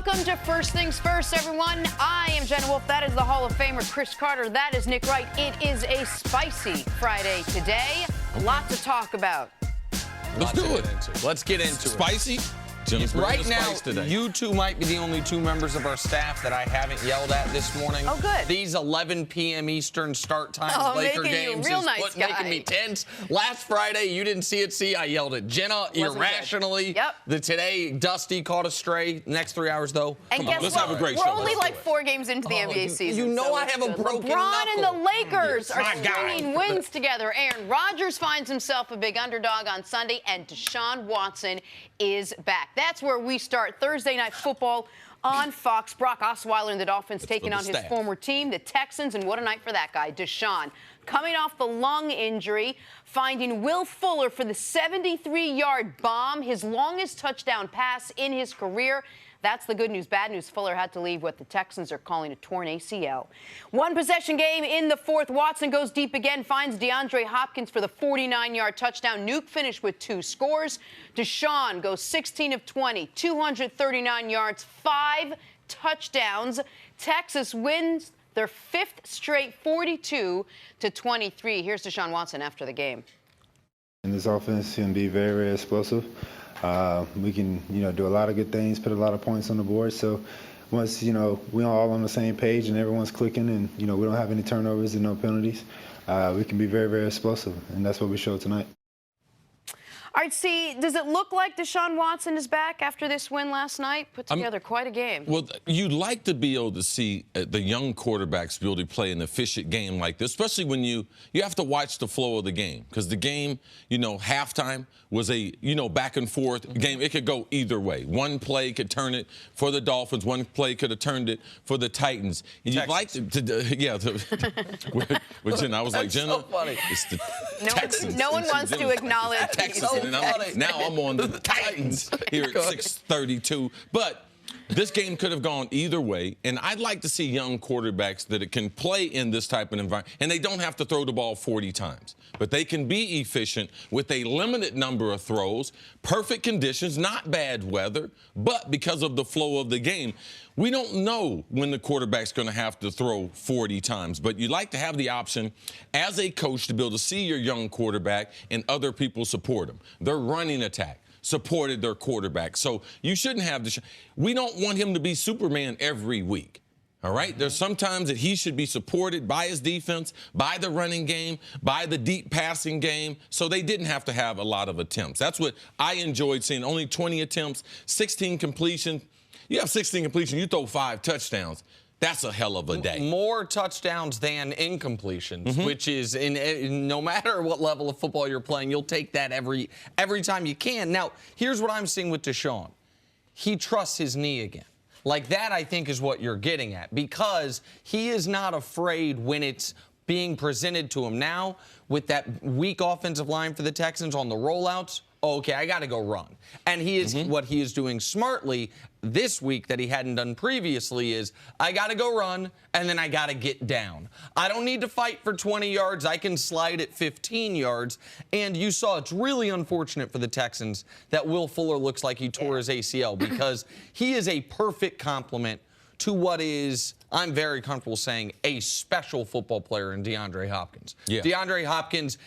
Welcome to First Things First, everyone. I am Jenna Wolfe. That is the Hall of Famer, Cris Carter. That is Nick Wright. It is a spicy Friday today. A lot to talk about. Let's do it. Let's get into it. Spicy? Right now, you two might be the only two members of our staff that I haven't yelled at this morning. Oh, good. These 11 p.m. Eastern start time Laker games is making me tense. Last Friday, you didn't see it. I yelled at Jenna irrationally. Yep. Today, Dusty caught a stray. Next 3 hours, though. And guess let's what? have a great We're show. only like 4 games into the NBA season. You know I have a broken LeBron knuckle. and the Lakers are My guy. stringing wins together. Aaron Rodgers finds himself a big underdog on Sunday, and Deshaun Watson is back. That's where we start Thursday Night Football on Fox. Brock Osweiler and the Dolphins taking on his former team, the Texans, and what a night for that guy, Deshaun. Coming off the lung injury, finding Will Fuller for the 73-yard bomb, his longest touchdown pass in his career. That's the good news. Bad news, Fuller had to leave what the Texans are calling a torn ACL. One possession game in the fourth. Watson goes deep again, finds DeAndre Hopkins for the 49-yard touchdown. Nuke finished with 2 scores. Deshaun goes 16 of 20, 239 yards, 5 touchdowns. Texas wins their 5th straight, 42-23. Here's Deshaun Watson after the game. And this offense can be very, very explosive. We can, do a lot of good things, put a lot of points on the board. So once, we're all on the same page and everyone's clicking and, we don't have any turnovers and no penalties, we can be very, very explosive. And that's what we showed tonight. All right, see, does it look like Deshaun Watson is back after this win last night? Put together quite a game. Well, you'd like to be able to see the young quarterbacks be able to play an efficient game like this, especially when you have to watch the flow of the game. Because the game, halftime was a, back and forth game. It could go either way. One play could turn it for the Dolphins. One play could have turned it for the Titans. And you'd like to with Jenna, I was like, Jenna, so funny. It's the Texans. No one wants to acknowledge Texans. Now I'm on the Titans here at 6:32. But this game could have gone either way, and I'd like to see young quarterbacks that it can play in this type of environment, and they don't have to throw the ball 40 times. But they can be efficient with a limited number of throws, perfect conditions, not bad weather, but because of the flow of the game. We don't know when the quarterback's going to have to throw 40 times, but you like to have the option as a coach to be able to see your young quarterback and other people support him. Their running attack supported their quarterback. So you shouldn't have this. We don't want him to be Superman every week. All right? There's sometimes that he should be supported by his defense, by the running game, by the deep passing game. So they didn't have to have a lot of attempts. That's what I enjoyed seeing. Only 20 attempts, 16 completions. You have 16 completions, you throw 5 touchdowns. That's a hell of a day. More touchdowns than incompletions, which is, no matter what level of football you're playing, you'll take that every time you can. Now, here's what I'm seeing with Deshaun. He trusts his knee again. Like that, I think, is what you're getting at, because he is not afraid when it's being presented to him. Now, with that weak offensive line for the Texans on the rollouts, okay, I got to go run. And he is what he is doing smartly this week that he hadn't done previously is, I got to go run, and then I got to get down. I don't need to fight for 20 yards. I can slide at 15 yards. And you saw it's really unfortunate for the Texans that Will Fuller looks like he tore his ACL, because he is a perfect complement to what is, I'm very comfortable saying, a special football player in DeAndre Hopkins. Yeah. DeAndre Hopkins,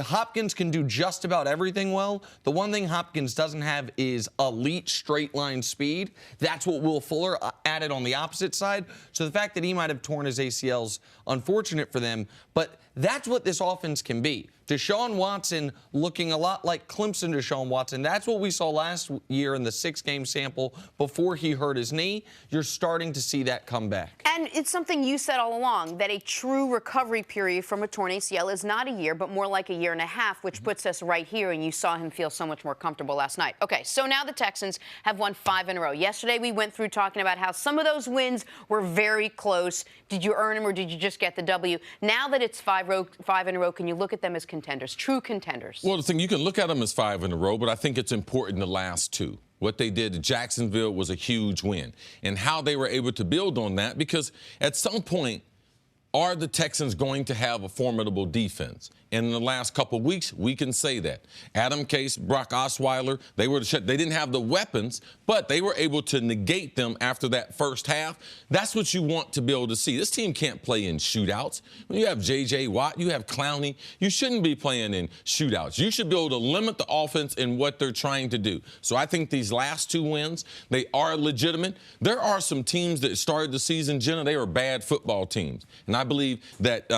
Hopkins can do just about everything well. The one thing Hopkins doesn't have is elite straight line speed. That's what Will Fuller added on the opposite side. So the fact that he might have torn his ACLs, unfortunate for them, but that's what this offense can be. Deshaun Watson looking a lot like Clemson Deshaun Watson. That's what we saw last year in the 6-game sample before he hurt his knee. You're starting to see that come back. And it's something you said all along, that a true recovery period from a torn ACL is not a year, but more like a year and a half, which puts us right here, and you saw him feel so much more comfortable last night. Okay, so now the Texans have won 5 in a row. Yesterday we went through talking about how some of those wins were very close. Did you earn them or did you just get the W? Now that it's 5 in a row, can you look at them as contenders, true contenders? Well, the thing, you can look at them as 5 in a row, but I think it's important the last 2. What they did to Jacksonville was a huge win, and how they were able to build on that, because at some point are the Texans going to have a formidable defense? And in the last couple of weeks, we can say that. Adam Case, Brock Osweiler, they didn't have the weapons, but they were able to negate them after that first half. That's what you want to be able to see. This team can't play in shootouts. When you have J.J. Watt, you have Clowney, you shouldn't be playing in shootouts. You should be able to limit the offense in what they're trying to do. So I think these last 2 wins, they are legitimate. There are some teams that started the season, Jenna, they were bad football teams. And I believe that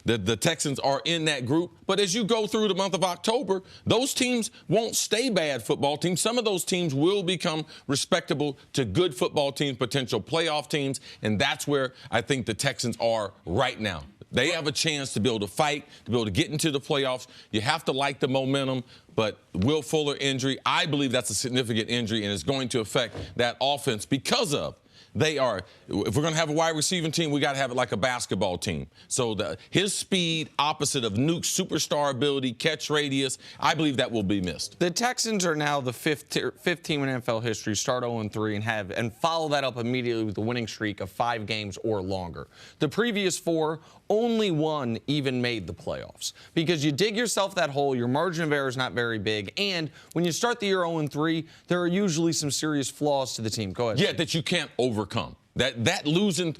the Texans are in that group. But as you go through the month of October, those teams won't stay bad football teams. Some of those teams will become respectable to good football teams, potential playoff teams, and that's where I think the Texans are right now. They have a chance to be able to fight, to be able to get into the playoffs. You have to like the momentum, but Will Fuller injury, I believe that's a significant injury, and it's going to affect that offense because of if we're going to have a wide receiving team, we got to have it like a basketball team. So his speed opposite of Nuke's superstar ability, catch radius, I believe that will be missed. The Texans are now the fifth team in NFL history, start 0-3 and follow that up immediately with a winning streak of 5 games or longer. The previous 4, only 1 even made the playoffs. Because you dig yourself that hole, your margin of error is not very big, and when you start the year 0-3, there are usually some serious flaws to the team. Go ahead. Yeah, that you can't overcome. That losing,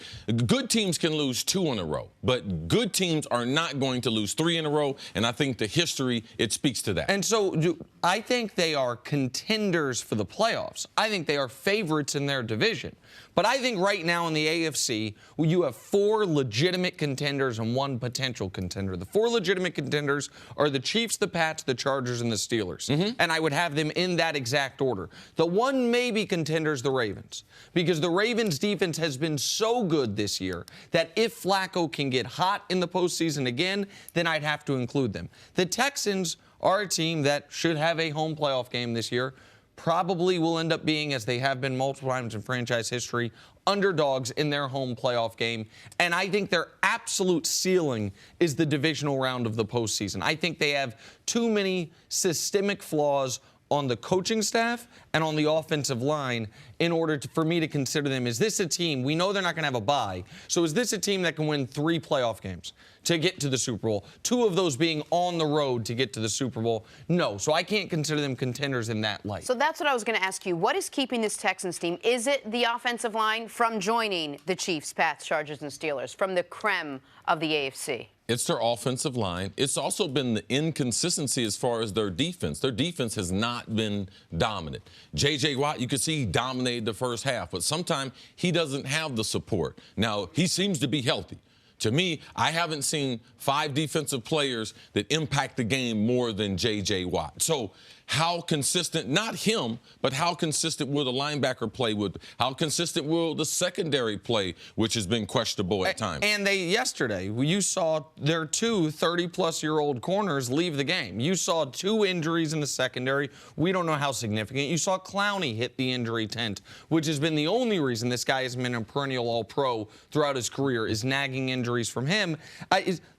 good teams can lose 2 in a row, but good teams are not going to lose 3 in a row, and I think the history, it speaks to that. And so I think they are contenders for the playoffs. I think they are favorites in their division. But I think right now in the AFC, you have 4 legitimate contenders and 1 potential contender. The 4 legitimate contenders are the Chiefs, the Pats, the Chargers, and the Steelers. And I would have them in that exact order. The 1 maybe contender is the Ravens, because the Ravens' defense has been so good this year that if Flacco can get hot in the postseason again, then I'd have to include them. The Texans are a team that should have a home playoff game this year. Probably will end up being, as they have been multiple times in franchise history, underdogs in their home playoff game. And I think their absolute ceiling is the divisional round of the postseason. I think they have too many systemic flaws on the coaching staff and on the offensive line in order for me to consider them. Is this a team? We know they're not going to have a bye. So is this a team that can win 3 playoff games to get to the Super Bowl? 2 of those being on the road to get to the Super Bowl? No. So I can't consider them contenders in that light. So that's what I was going to ask you. What is keeping this Texans team? Is it the offensive line from joining the Chiefs, Pats, Chargers, and Steelers, from the creme of the AFC? It's their offensive line. It's also been the inconsistency as far as their defense. Their defense has not been dominant. J.J. Watt, you could see he dominated the first half, but sometimes he doesn't have the support. Now, he seems to be healthy. To me, I haven't seen 5 defensive players that impact the game more than J.J. Watt. So how consistent, not him, but how consistent will the linebacker play with, how consistent will the secondary play, which has been questionable at times. And yesterday, you saw their 2 30-plus-year-old corners leave the game. You saw 2 injuries in the secondary. We don't know how significant. You saw Clowney hit the injury tent, which has been the only reason this guy has been a perennial All-Pro throughout his career, is nagging injuries from him.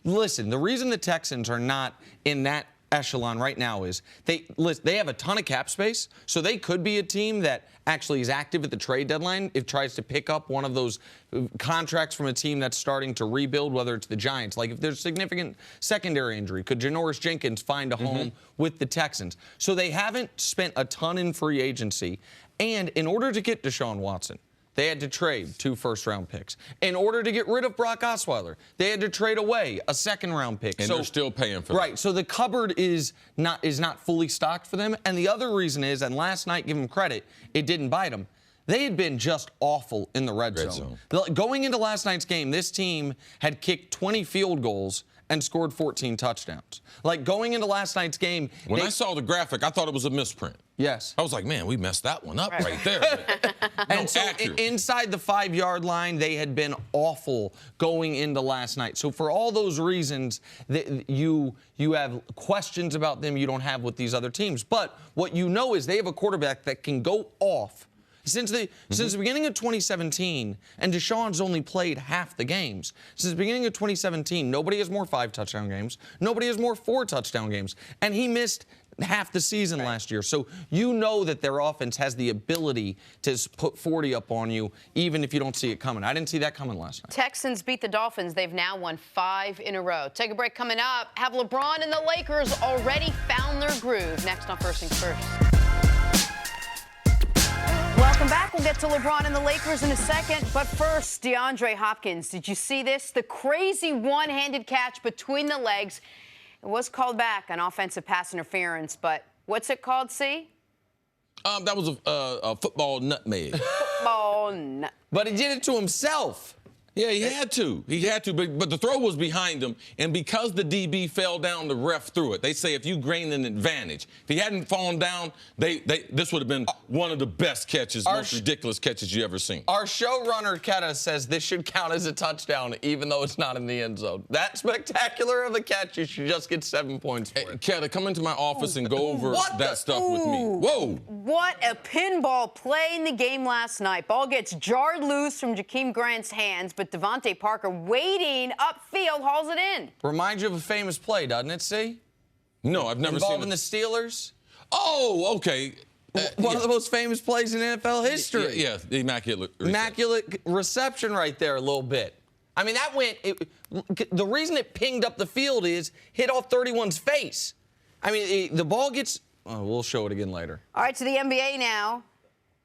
Listen, the reason the Texans are not in that echelon right now is they have a ton of cap space, so they could be a team that actually is active at the trade deadline if it tries to pick up one of those contracts from a team that's starting to rebuild, whether it's the Giants. Like if there's significant secondary injury, could Janoris Jenkins find a home with the Texans? So they haven't spent a ton in free agency, and in order to get Deshaun Watson, they had to trade 2 first-round picks. In order to get rid of Brock Osweiler, they had to trade away a second-round pick. And they're still paying for that. Right, so the cupboard is not fully stocked for them. And the other reason is, and last night, give them credit, it didn't bite them. They had been just awful in the red zone. Going into last night's game, this team had kicked 20 field goals and scored 14 touchdowns. Like going into last night's game. When I saw the graphic, I thought it was a misprint. Yes. I was like, man, we messed that one up right there. And so inside the 5-yard line, they had been awful going into last night. So for all those reasons, you have questions about them you don't have with these other teams. But what you know is they have a quarterback that can go off. Since the beginning of 2017, and Deshaun's only played half the games. Since the beginning of 2017, nobody has more 5-touchdown games. Nobody has more 4-touchdown games. And he missed half the season last year. So you know that their offense has the ability to put 40 up on you, even if you don't see it coming. I didn't see that coming last night. Texans beat the Dolphins. They've now won 5 in a row. Take a break. Coming up, have LeBron and the Lakers already found their groove? Next on First Things First. Welcome back. We'll get to LeBron and the Lakers in a second. But first, DeAndre Hopkins. Did you see this? The crazy one-handed catch between the legs. It was called back on offensive pass interference, but what's it called, C? That was a football nutmeg. Football nut. But he did it to himself. Yeah, he had to. He had to, but the throw was behind him, and because the DB fell down, the ref threw it. They say if you gained an advantage. If he hadn't fallen down, this would have been one of the best catches, most ridiculous catches you ever seen. Our showrunner, Keta, says this should count as a touchdown, even though it's not in the end zone. That spectacular of a catch, you should just get 7 points for it. Keta, come into my office and go over that stuff with me. Whoa. What a pinball play in the game last night. Ball gets jarred loose from Jakeem Grant's hands, but Devontae Parker waiting upfield hauls it in. Reminds you of a famous play, doesn't it, see? No, I've never seen it. Involving the Steelers? Oh, okay. One of the most famous plays in NFL history. Yeah, the immaculate reception right there a little bit. I mean, that went the reason it pinged up the field is hit off 31's face. I mean, the ball gets we'll show it again later. All right, to the NBA now.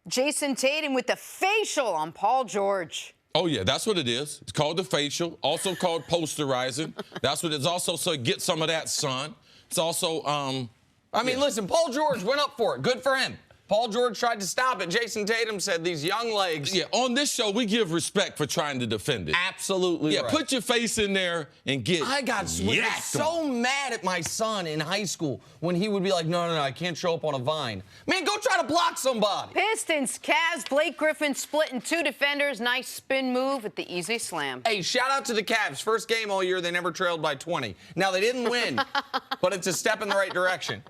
Jason Tatum with the facial on Paul George. Oh, yeah, that's what it is. It's called the facial, also called posterizing. That's what it's also, so get some of that, son. It's also, I mean, listen, Paul George went up for it. Good for him. Paul George tried to stop it. Jason Tatum said these young legs. Yeah, on this show, we give respect for trying to defend it. Absolutely right. Put your face in there and get I got so mad at my son in high school when he would be like, no, I can't show up on a vine. Man, go try to block somebody. Pistons, Cavs, Blake Griffin splitting 2 defenders. Nice spin move with the easy slam. Hey, shout out to the Cavs. First game all year, they never trailed by 20. Now, they didn't win, but it's a step in the right direction.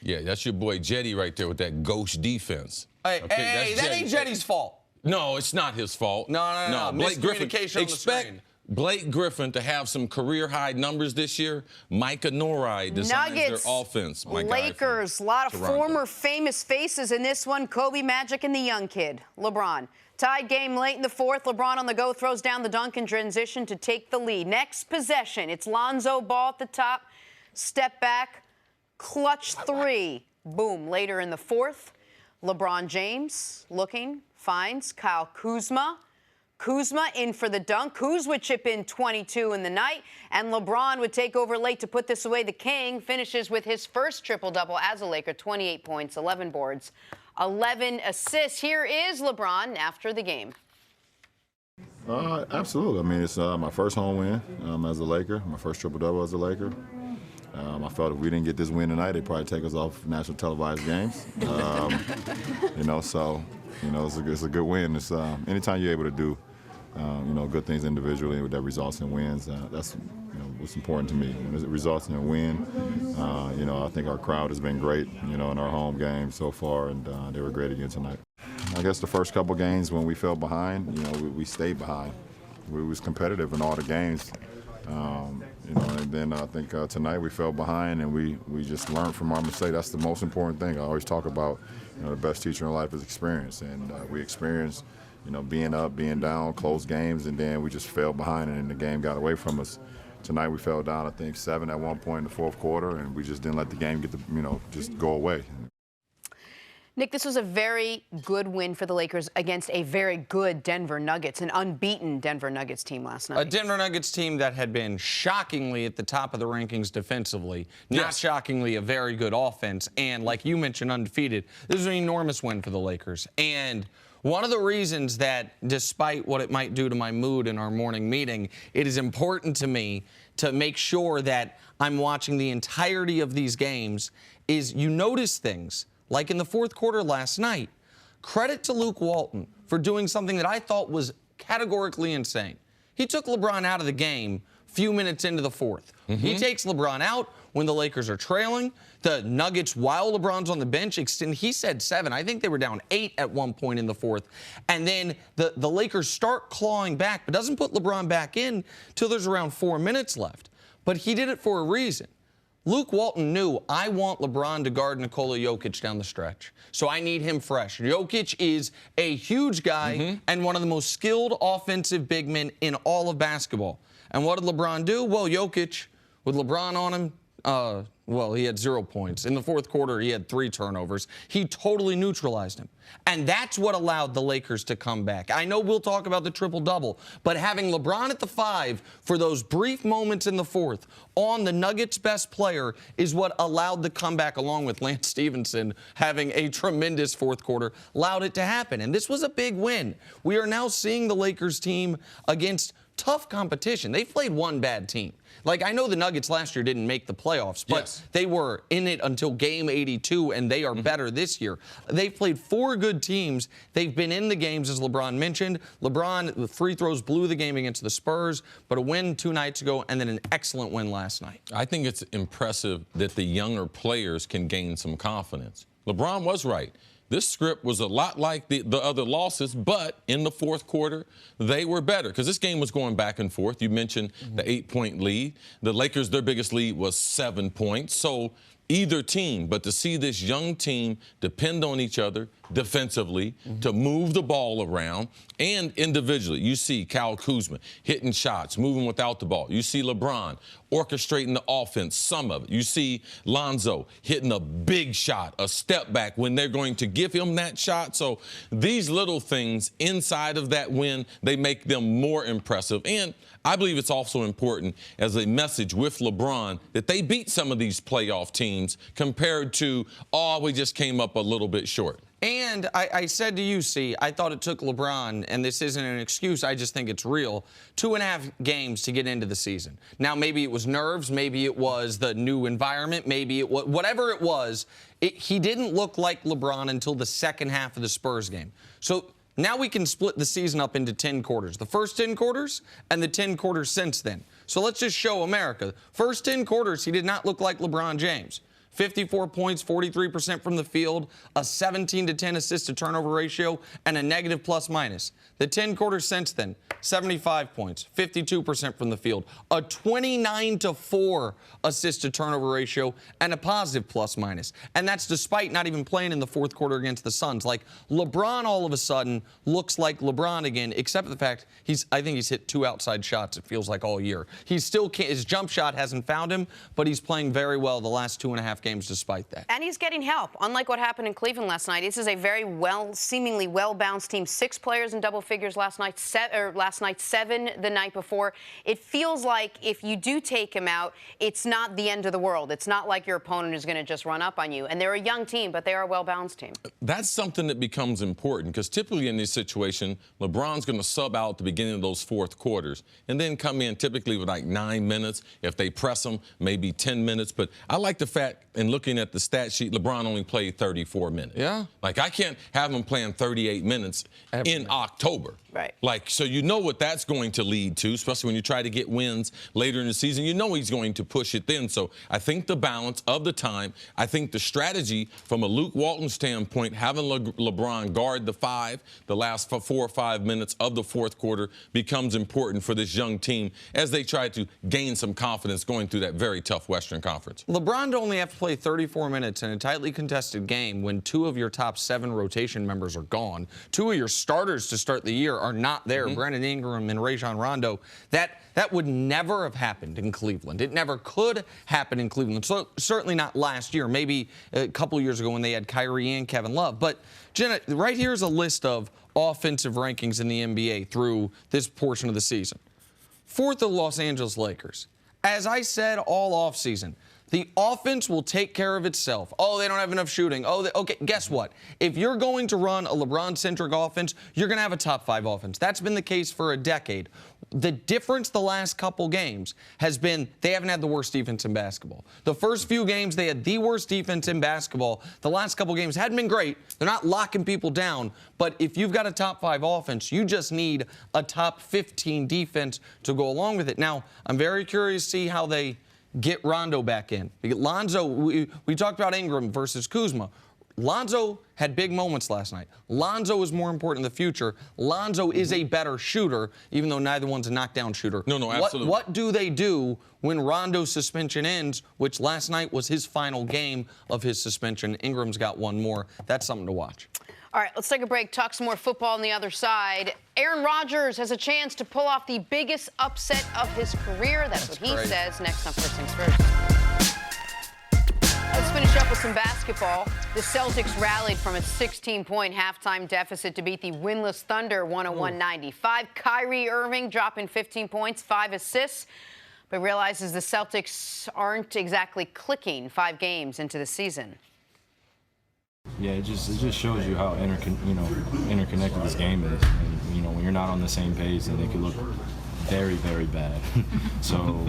Yeah, that's your boy Jetty right there with that ghost defense. Hey, that ain't Jetty's fault. No, it's not his fault. No. Blake Griffin. Expect Blake Griffin to have some career-high numbers this year. Micah Norai designs Nuggets, their offense. Lakers, a lot of former famous faces in this one. Kobe, Magic, and the young kid, LeBron. Tied game late in the fourth. LeBron on the go throws down the dunk in transition to take the lead. Next possession, it's Lonzo Ball at the top. Step back. Clutch 3. Boom. Later in the fourth, LeBron James looking, finds Kyle Kuzma. Kuzma in for the dunk. Kuz would chip in 22 in the night, and LeBron would take over late to put this away. The King finishes with his first triple-double as a Laker, 28 points, 11 boards, 11 assists. Here is LeBron after the game. Absolutely. I mean, it's my first home win as a Laker, my first triple-double as a Laker. I felt if we didn't get this win tonight, they'd probably take us off national televised games. It's a good win. It's anytime you're able to do, good things individually that results in wins. That's what's important to me. When it results in a win, I think our crowd has been great, in our home game so far, and they were great again tonight. I guess the first couple games when we fell behind, we stayed behind. We was competitive in all the games. And then I think tonight we fell behind and we just learned from our mistake. That's the most important thing. I always talk about, the best teacher in life is experience. And we experienced, being up, being down, close games, and then we just fell behind and the game got away from us. Tonight we fell down, I think, 7 at one point in the fourth quarter, and we just didn't let the game get just go away. Nick, this was a very good win for the Lakers against a very good Denver Nuggets, an unbeaten Denver Nuggets team last night. A Denver Nuggets team that had been shockingly at the top of the rankings defensively, not shockingly a very good offense, and like you mentioned, undefeated. This was an enormous win for the Lakers. And one of the reasons that, despite what it might do to my mood in our morning meeting, it is important to me to make sure that I'm watching the entirety of these games is you notice things. Like in the fourth quarter last night, credit to Luke Walton for doing something that I thought was categorically insane. He took LeBron out of the game a few minutes into the fourth. He takes LeBron out when the Lakers are trailing. The Nuggets, while LeBron's on the bench, he said 7. I think they were down 8 at one point in the fourth. And then the Lakers start clawing back, but doesn't put LeBron back in till there's around 4 minutes left. But he did it for a reason. Luke Walton knew, I want LeBron to guard Nikola Jokic down the stretch, so I need him fresh. Jokic is a huge guy and one of the most skilled offensive big men in all of basketball. And what did LeBron do? Well, Jokic, with LeBron on him, he had 0 points. In the fourth quarter, he had 3 turnovers. He totally neutralized him. And that's what allowed the Lakers to come back. I know we'll talk about the triple-double, but having LeBron at the 5 for those brief moments in the fourth on the Nuggets' best player is what allowed the comeback, along with Lance Stevenson having a tremendous fourth quarter, allowed it to happen. And this was a big win. We are now seeing the Lakers team against tough competition. They've played one bad team. Like, I know the Nuggets last year didn't make the playoffs, but they were in it until game 82, and they are better this year. They've played 4 good teams. They've been in the games, as LeBron mentioned. LeBron, the free throws, blew the game against the Spurs, but a win 2 nights ago and then an excellent win last night. I think it's impressive that the younger players can gain some confidence. LeBron was right. This script was a lot like the other losses, but in the fourth quarter, they were better because this game was going back and forth. You mentioned the 8-point lead. The Lakers, their biggest lead was 7 points. So either team, but to see this young team depend on each other defensively to move the ball around and individually. You see Kyle Kuzma hitting shots, moving without the ball. You see LeBron orchestrating the offense, some of it. You see Lonzo hitting a big shot, a step back when they're going to give him that shot. So these little things inside of that win, they make them more impressive. And I believe it's also important as a message with LeBron that they beat some of these playoff teams compared to, we just came up a little bit short. And I said to you, I thought it took LeBron, and this isn't an excuse, I just think it's real, 2.5 games to get into the season. Now, maybe it was nerves, maybe it was the new environment, maybe it was, whatever it was, he didn't look like LeBron until the second half of the Spurs game. So now we can split the season up into 10 quarters. The first 10 quarters and the 10 quarters since then. So let's just show America. First 10 quarters, he did not look like LeBron James. 54 points, 43% from the field, a 17-10 assist-to-turnover ratio, and a negative plus-minus. The 10 quarters since then, 75 points, 52% from the field, a 29-4 assist-to-turnover ratio, and a positive plus-minus. And that's despite not even playing in the fourth quarter against the Suns. Like, LeBron all of a sudden looks like LeBron again, except for the fact I think he's hit 2 outside shots, it feels like, all year. He still can't, his jump shot hasn't found him, but he's playing very well the last 2.5 games despite that. And he's getting help. Unlike what happened in Cleveland last night, this is a very seemingly well-balanced team. 6 players in double figures last night, 7 the night before. It feels like if you do take him out, it's not the end of the world. It's not like your opponent is going to just run up on you. And they're a young team, but they are a well-balanced team. That's something that becomes important because typically in this situation, LeBron's going to sub out at the beginning of those fourth quarters and then come in typically with like 9 minutes. If they press him, maybe 10 minutes. But I like the fact, and looking at the stat sheet, LeBron only played 34 minutes. Yeah. Like, I can't have him playing 38 minutes in October. Right. Like, so you know what that's going to lead to, especially when you try to get wins later in the season. You know he's going to push it then. So I think the balance of the time, I think the strategy from a Luke Walton standpoint, having LeBron guard the 5, the last 4 or 5 minutes of the fourth quarter becomes important for this young team as they try to gain some confidence going through that very tough Western Conference. LeBron to only have to play 34 minutes in a tightly contested game when 2 of your top 7 rotation members are gone. 2 of your starters to start the year are not there, Brandon Ingram and Rajon Rondo. That would never have happened in Cleveland. It never could happen in Cleveland. So certainly not last year, maybe a couple years ago when they had Kyrie and Kevin Love. But Jenna, right here is a list of offensive rankings in the NBA through this portion of the season. 4th, the Los Angeles Lakers. As I said all offseason, the offense will take care of itself. Oh, they don't have enough shooting. Okay, guess what? If you're going to run a LeBron-centric offense, you're going to have a top 5 offense. That's been the case for a decade. The difference the last couple games has been they haven't had the worst defense in basketball. The first few games, they had the worst defense in basketball. The last couple games hadn't been great. They're not locking people down. But if you've got a top 5 offense, you just need a top 15 defense to go along with it. Now, I'm very curious to see how they get Rondo back in. Lonzo, we talked about Ingram versus Kuzma. Lonzo had big moments last night. Lonzo is more important in the future. Lonzo is a better shooter, even though neither one's a knockdown shooter. No, absolutely. What do they do when Rondo's suspension ends, which last night was his final game of his suspension? Ingram's got one more. That's something to watch. All right, let's take a break, talk some more football on the other side. Aaron Rodgers has a chance to pull off the biggest upset of his career. That's what he says. Next on First Things First. Let's finish up with some basketball. The Celtics rallied from a 16-point halftime deficit to beat the winless Thunder 101-95. Kyrie Irving dropping 15 points, 5 assists, but realizes the Celtics aren't exactly clicking 5 games into the season. Yeah, it just shows you how interconnected this game is. And, when you're not on the same page, then it could look very, very bad. So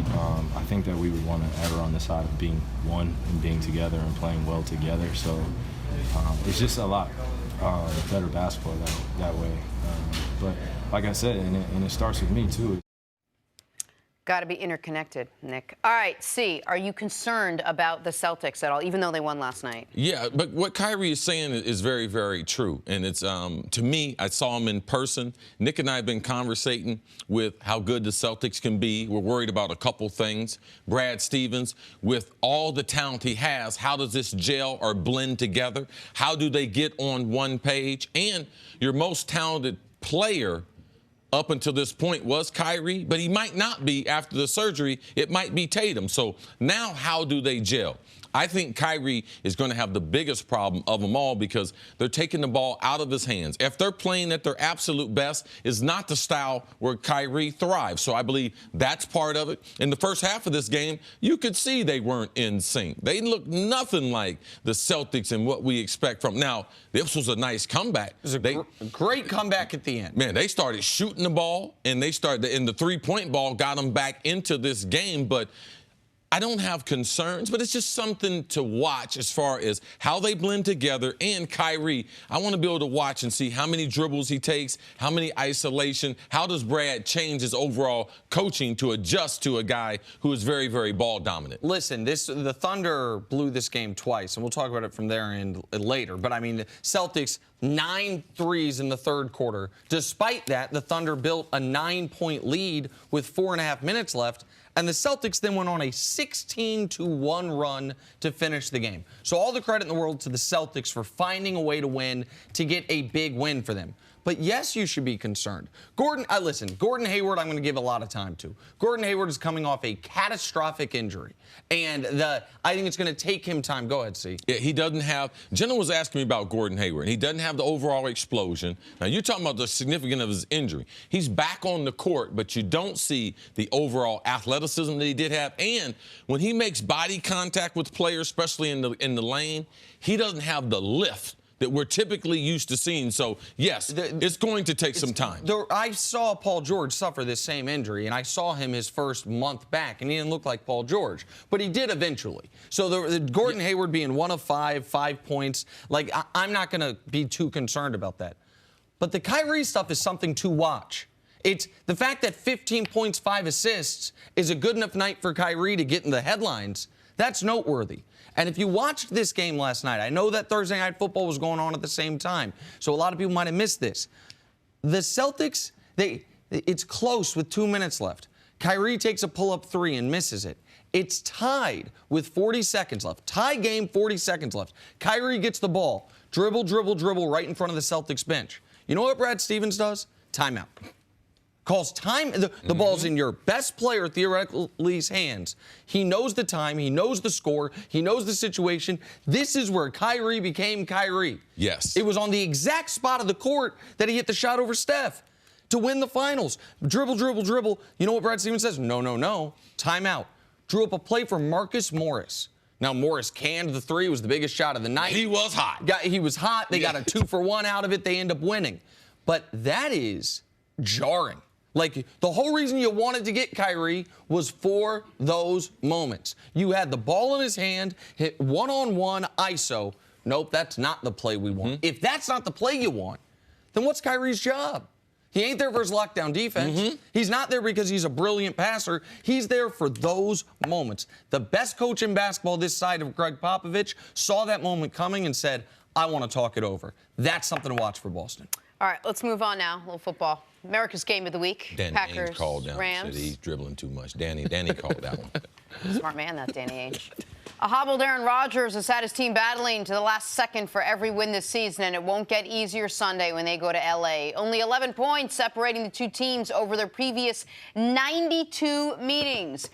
I think that we would want to err on the side of being one and being together and playing well together. So it's just a lot better basketball that way. But like I said, and it starts with me too. Got to be interconnected, Nick. All right, C, are you concerned about the Celtics at all, even though they won last night? Yeah, but what Kyrie is saying is very, very true. And it's, to me, I saw him in person. Nick and I have been conversating with how good the Celtics can be. We're worried about a couple things. Brad Stevens, with all the talent he has, how does this gel or blend together? How do they get on one page? And your most talented player up until this point was Kyrie, but he might not be after the surgery. It might be Tatum. So now how do they gel? I think Kyrie is going to have the biggest problem of them all because they're taking the ball out of his hands. If they're playing at their absolute best, is not the style where Kyrie thrives. So I believe that's part of it. In the first half of this game, you could see they weren't in sync. They looked nothing like the Celtics and what we expect from. Now, this was a nice comeback. It was a great comeback at the end. Man, they started shooting the ball, and they started, and the three-point ball got them back into this game. But I don't have concerns, but it's just something to watch as far as how they blend together. And Kyrie, I want to be able to watch and see how many dribbles he takes, how many isolation, how does Brad change his overall coaching to adjust to a guy who is very, very ball dominant. Listen, the Thunder blew this game twice, and we'll talk about it from there and later. But, I mean, the Celtics, 9 threes in the third quarter. Despite that, the Thunder built a 9-point lead with 4.5 minutes left. And the Celtics then went on a 16-1 run to finish the game. So all the credit in the world to the Celtics for finding a way to win, to get a big win for them. But yes, you should be concerned. Gordon Hayward, I'm going to give a lot of time to. Gordon Hayward is coming off a catastrophic injury. And I think it's going to take him time. Go ahead, C. Yeah, he doesn't have – Jenna was asking me about Gordon Hayward. He doesn't have the overall explosion. Now, you're talking about the significance of his injury. He's back on the court, but you don't see the overall athleticism that he did have. And when he makes body contact with players, especially in the lane, he doesn't have the lift that we're typically used to seeing. So, yes, it's going to take some time. I saw Paul George suffer this same injury, and I saw him his first month back, and he didn't look like Paul George. But he did eventually. So Gordon Hayward being 1 of 5 points, like, I'm not going to be too concerned about that. But the Kyrie stuff is something to watch. It's the fact that 15 points, 5 assists is a good enough night for Kyrie to get in the headlines. That's noteworthy. And if you watched this game last night, I know that Thursday Night Football was going on at the same time, so a lot of people might have missed this. The Celtics, it's close with 2 minutes left. Kyrie takes a pull-up 3 and misses it. It's tied with 40 seconds left. Tie game, 40 seconds left. Kyrie gets the ball. Dribble, dribble, dribble right in front of the Celtics bench. You know what Brad Stevens does? Timeout. Calls time. The ball's in your best player, theoretically's hands. He knows the time. He knows the score. He knows the situation. This is where Kyrie became Kyrie. Yes. It was on the exact spot of the court that he hit the shot over Steph to win the finals. Dribble, dribble, dribble. You know what Brad Stevens says? No, no, no. Timeout. Drew up a play for Marcus Morris. Now, Morris canned the 3. It was the biggest shot of the night. He was hot. He was hot. They got a 2-for-1 out of it. They end up winning. But that is jarring. Like, the whole reason you wanted to get Kyrie was for those moments. You had the ball in his hand, hit one-on-one ISO. Nope, that's not the play we want. If that's not the play you want, then what's Kyrie's job? He ain't there for his lockdown defense. He's not there because he's a brilliant passer. He's there for those moments. The best coach in basketball this side of Greg Popovich saw that moment coming and said, I want to talk it over. That's something to watch for Boston. All right, let's move on now. A little football. America's game of the week. Danny Packers, Ainge called down. Rams. Said he's dribbling too much. Danny called that one. Smart man, that Danny Ainge. A hobbled Aaron Rodgers has had his team battling to the last second for every win this season, and it won't get easier Sunday when they go to L.A. Only 11 points separating the two teams over their previous 92 meetings.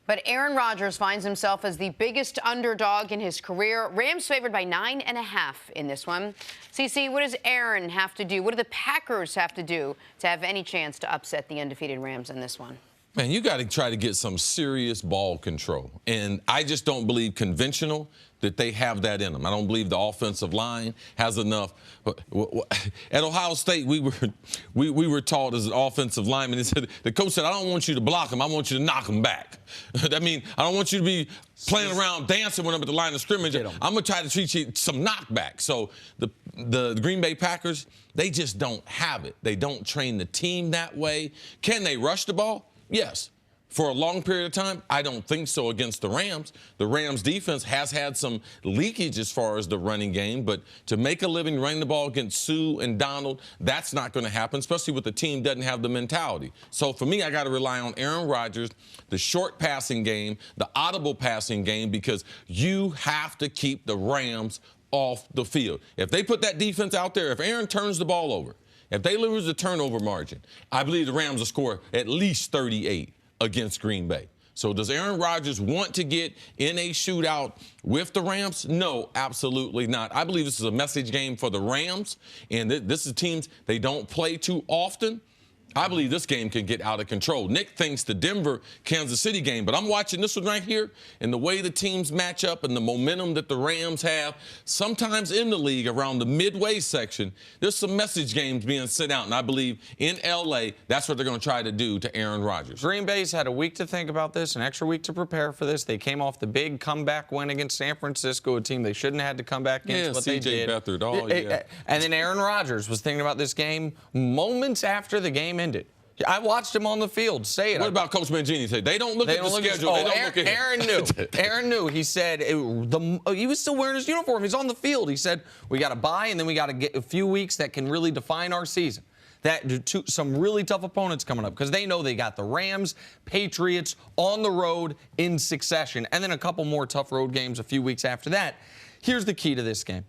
But Aaron Rodgers finds himself as the biggest underdog in his career. Rams favored by 9.5 in this one. CC, what does Aaron have to do? What do the Packers have to do to have any chance to upset the undefeated Rams in this one? Man, you got to try to get some serious ball control. And I just don't believe conventional that they have that in them. I don't believe the offensive line has enough. At Ohio State, we were taught as an offensive lineman, the coach said, I don't want you to block them. I want you to knock them back. I mean, I don't want you to be playing around dancing when I'm at the line of scrimmage. I'm going to try to treat you some knockback. So the Green Bay Packers, they just don't have it. They don't train the team that way. Can they rush the ball? Yes. For a long period of time, I don't think so against the Rams. The Rams defense has had some leakage as far as the running game, but to make a living running the ball against Sue and Donald, that's not going to happen, especially with the team doesn't have the mentality. So for me, I got to rely on Aaron Rodgers, the short passing game, the audible passing game, because you have to keep the Rams off the field. If they put that defense out there, if Aaron turns the ball over, if they lose the turnover margin, I believe the Rams will score at least 38 against Green Bay. So does Aaron Rodgers want to get in a shootout with the Rams? No, absolutely not. I believe this is a message game for the Rams, and this is teams they don't play too often. I believe this game can get out of control. Nick thinks the Denver-Kansas City game, but I'm watching this one right here, and the way the teams match up and the momentum that the Rams have, sometimes in the league around the midway section, there's some message games being sent out, and I believe in L.A., that's what they're going to try to do to Aaron Rodgers. Green Bay's had a week to think about this, an extra week to prepare for this. They came off the big comeback win against San Francisco, a team they shouldn't have had to come back against, but they did. Beathard, And then Aaron Rodgers was thinking about this game moments after the game ended. I watched him on the field say it. What about Coach Mangini? Say they don't look at the schedule. They don't look at Aaron knew. Aaron knew. He said he was still wearing his uniform. He's on the field. He said we got to bye, and then we got to get a few weeks that can really define our season. Some really tough opponents coming up because they know they got the Rams, Patriots on the road in succession, and then a couple more tough road games a few weeks after that. Here's the key to this game: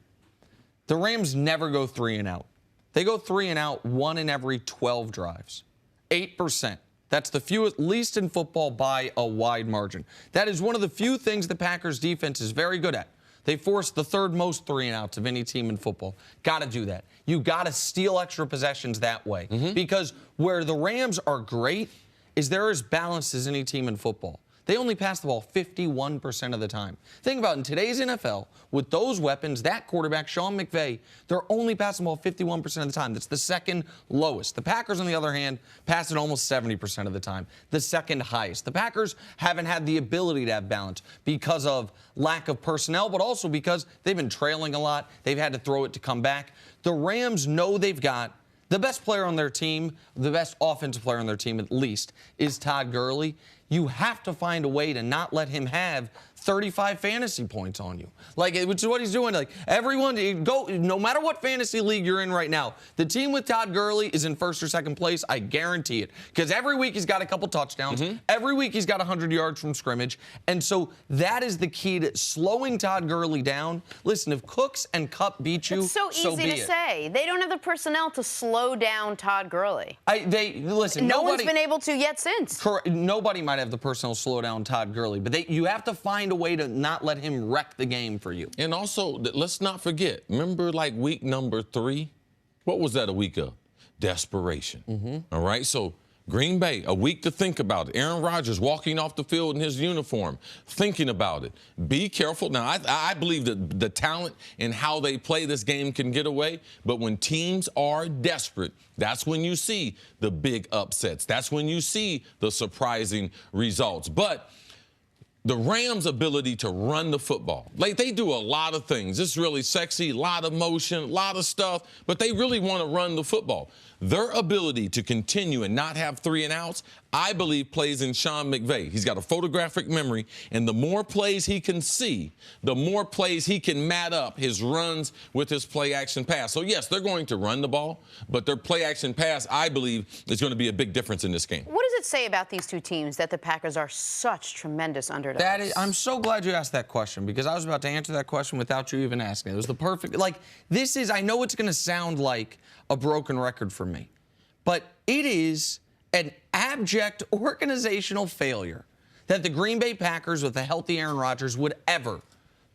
the Rams never go 3 and out. They go 3 and out 1 in every 12 drives. 8%. That's the fewest, least in football by a wide margin. That is one of the few things the Packers defense is very good at. They force the third most 3 and outs of any team in football. Got to do that. You got to steal extra possessions that way. Because where the Rams are great is they're as balanced as any team in football. They only pass the ball 51% of the time. Think about it, in today's NFL, with those weapons, that quarterback, Sean McVay, they're only passing the ball 51% of the time. That's the second lowest. The Packers, on the other hand, pass it almost 70% of the time, the second highest. The Packers haven't had the ability to have balance because of lack of personnel, but also because they've been trailing a lot. They've had to throw it to come back. The Rams know they've got the best player on their team, the best offensive player on their team at least, is Todd Gurley. You have to find a way to not let him have 35 fantasy points on you. Which is what he's doing. Everyone, no matter what fantasy league you're in right now, the team with Todd Gurley is in first or second place. I guarantee it. Because every week he's got a couple touchdowns. Every week he's got 100 yards from scrimmage. And so that is the key to slowing Todd Gurley down. Listen, if Cooks and Kupp beat you, it's so easy to say. They don't have the personnel to slow down Todd Gurley. No one's been able to yet since. Nobody might have the personnel to slow down Todd Gurley, but you have to find a way to not let him wreck the game for you. And also, let's not forget, remember week number 3? What was that a week of? Desperation. All right, so Green Bay, a week to think about it. Aaron Rodgers walking off the field in his uniform, thinking about it. Be careful. Now, I believe that the talent and how they play this game can get away, but when teams are desperate, that's when you see the big upsets. That's when you see the surprising results. But the Rams' ability to run the football. Like, they do a lot of things. It's really sexy, a lot of motion, a lot of stuff, but they really want to run the football. Their ability to continue and not have 3 and outs, I believe, plays in Sean McVay. He's got a photographic memory, and the more plays he can see, the more plays he can mat up his runs with his play-action pass. So, yes, they're going to run the ball, but their play-action pass, I believe, is going to be a big difference in this game. What does it say about these two teams that the Packers are such tremendous underdogs? I'm so glad you asked that question, because I was about to answer that question without you even asking. It was the perfect, like, this is, I know it's going to sound like a broken record for me, but it is an abject organizational failure that the Green Bay Packers with a healthy Aaron Rodgers would ever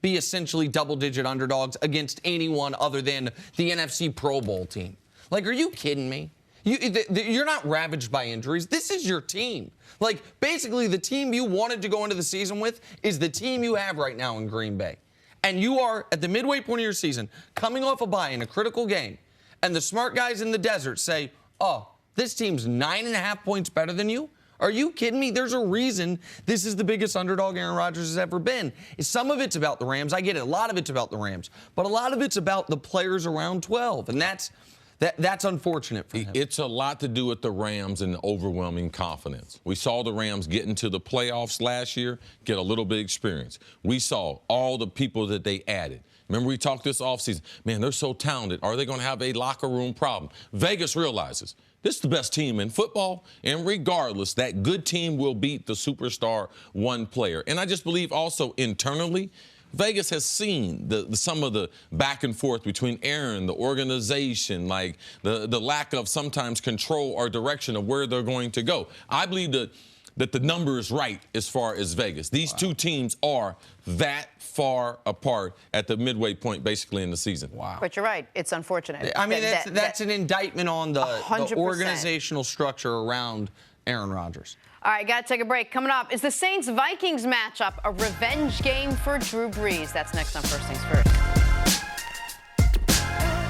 be essentially double-digit underdogs against anyone other than the NFC Pro Bowl team. Like, are you kidding me? You're not ravaged by injuries. This is your team. Like, basically, the team you wanted to go into the season with is the team you have right now in Green Bay. And you are, at the midway point of your season, coming off a bye in a critical game, and the smart guys in the desert say, oh, this team's 9.5 points better than you? Are you kidding me? There's a reason this is the biggest underdog Aaron Rodgers has ever been. Some of it's about the Rams. I get it. A lot of it's about the Rams. But a lot of it's about the players around 12. And that's unfortunate for him. It's a lot to do with the Rams and the overwhelming confidence. We saw the Rams get into the playoffs last year, get a little bit of experience. We saw all the people that they added. Remember, we talked this offseason. Man, they're so talented. Are they going to have a locker room problem? Vegas realizes this is the best team in football, and regardless, that good team will beat the superstar one player. And I just believe also internally, Vegas has seen some of the back and forth between Aaron, the organization, like the lack of sometimes control or direction of where they're going to go. I believe that the number is right as far as Vegas. These two teams are that far apart at the midway point, basically, in the season. Wow. But you're right. It's unfortunate. I mean, that's an indictment on the 100%. organizational structure around Aaron Rodgers. All right, got to take a break. Coming up, is the Saints-Vikings matchup a revenge game for Drew Brees? That's next on First Things First.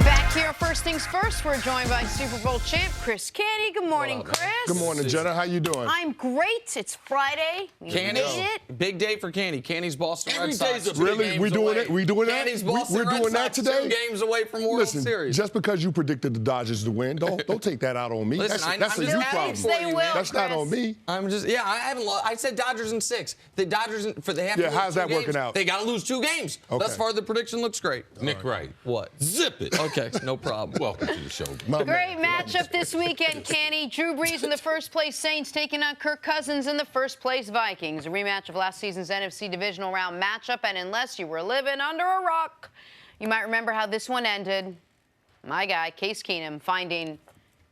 Back here, First Things First, we're joined by Super Bowl champ Cris Canty. Good morning, Chris. Good morning, Jenna. How you doing? I'm great. It's Friday. We made it. Big day for Canty. Canty's Boston Red Sox. Really? We doing it? We doing that? Canty's Boston We're doing Red that Sox today? 2 games away from World Series. Just because you predicted the Dodgers to win, don't take that out on me. Listen, that's I'm a just you happy problem. for you, man. That's not on me. I'm just, yeah, I haven't lost. I said Dodgers in 6. The Dodgers, they have to lose how's 2 that games. working out? They got to lose 2 games. Okay. Thus far, the prediction looks great. Nick Wright. What? Zip it. Okay, no problem. Welcome to the show. Great matchup this weekend, Canty. Drew Brees and the first-place Saints taking on Kirk Cousins and the first-place Vikings. A rematch of last season's NFC divisional round matchup, and unless you were living under a rock, you might remember how this one ended. My guy, Case Keenum, finding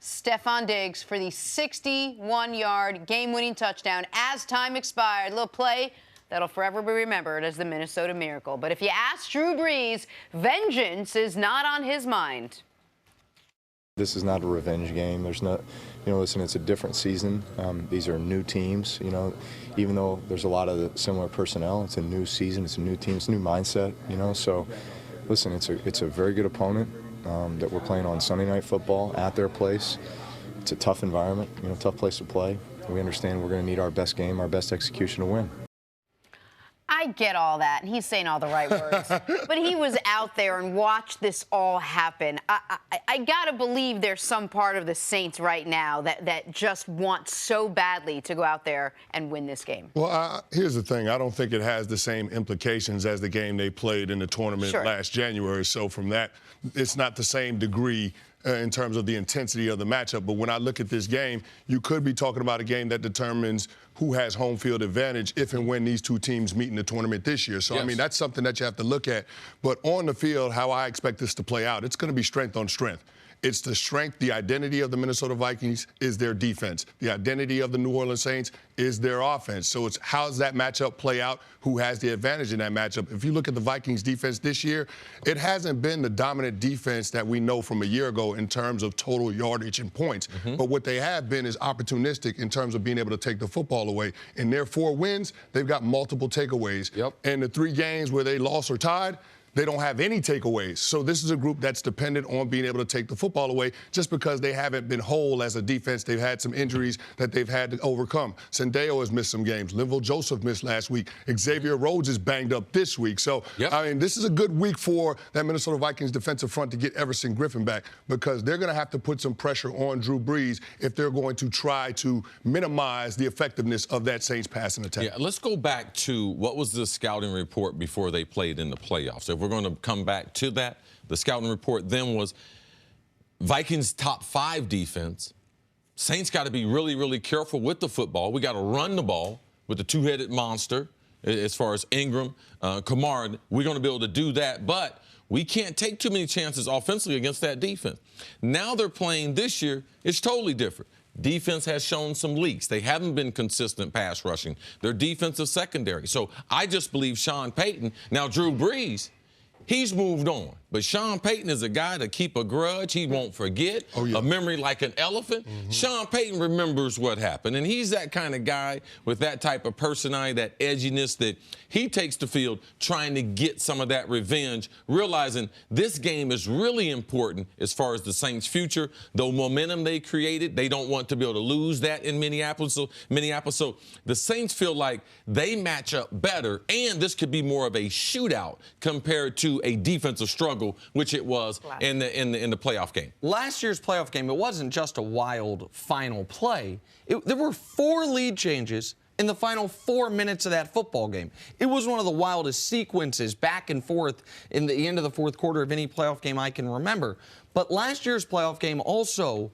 Stephon Diggs for the 61-yard game-winning touchdown as time expired. A little play that'll forever be remembered as the Minnesota Miracle. But if you ask Drew Brees, vengeance is not on his mind. This is not a revenge game. There's not, listen, it's a different season. These are new teams, even though there's a lot of similar personnel, it's a new season, it's a new team, it's a new mindset, So, listen, it's a very good opponent that we're playing on Sunday Night Football at their place. It's a tough environment, tough place to play. We understand we're going to need our best game, our best execution to win. I get all that, and he's saying all the right words. But he was out there and watched this all happen. I got to believe there's some part of the Saints right now that just wants so badly to go out there and win this game. Well, here's the thing. I don't think it has the same implications as the game they played in the tournament last January. So from that, it's not the same degree in terms of the intensity of the matchup. But when I look at this game, you could be talking about a game that determines who has home field advantage if and when these two teams meet in the tournament this year. So, I mean, that's something that you have to look at. But on the field, how I expect this to play out, it's going to be strength on strength. It's the strength, the identity of the Minnesota Vikings is their defense. The identity of the New Orleans Saints is their offense. So it's how does that matchup play out? Who has the advantage in that matchup? If you look at the Vikings defense this year, it hasn't been the dominant defense that we know from a year ago in terms of total yardage and points. But what they have been is opportunistic in terms of being able to take the football away. In their 4 wins, they've got multiple takeaways. And the 3 games where they lost or tied, they don't have any takeaways. So this is a group that's dependent on being able to take the football away just because they haven't been whole as a defense. They've had some injuries that they've had to overcome. Sendeo has missed some games. Linval Joseph missed last week. Xavier Rhodes is banged up this week. So, I mean, this is a good week for that Minnesota Vikings defensive front to get Everson Griffin back because they're going to have to put some pressure on Drew Brees if they're going to try to minimize the effectiveness of that Saints passing attack. Yeah, let's go back to what was the scouting report before they played in the playoffs. If we're going to come back to that, the scouting report then was Vikings top 5 defense. Saints got to be really, really careful with the football. We got to run the ball with the two-headed monster as far as Ingram, Kamara. We're going to be able to do that, but we can't take too many chances offensively against that defense. Now they're playing this year. It's totally different. Defense has shown some leaks. They haven't been consistent pass rushing. Their defensive secondary. So I just believe Sean Payton. Now, Drew Brees, he's moved on. But Sean Payton is a guy to keep a grudge. He won't forget. A memory like an elephant. Sean Payton remembers what happened. And he's that kind of guy with that type of personality, that edginess that he takes the field trying to get some of that revenge, realizing this game is really important as far as the Saints' future. The momentum they created, they don't want to be able to lose that in Minneapolis. So the Saints feel like they match up better, and this could be more of a shootout compared to a defensive struggle, which it was in the playoff game. Last year's playoff game, it wasn't just a wild final play. There were 4 lead changes in the final 4 minutes of that football game. It was one of the wildest sequences back and forth in the end of the fourth quarter of any playoff game I can remember. But last year's playoff game also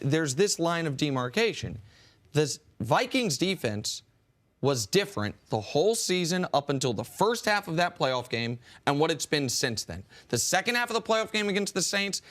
there's this line of demarcation. This Vikings defense was different the whole season up until the first half of that playoff game and what it's been since then. The second half of the playoff game against the Saints,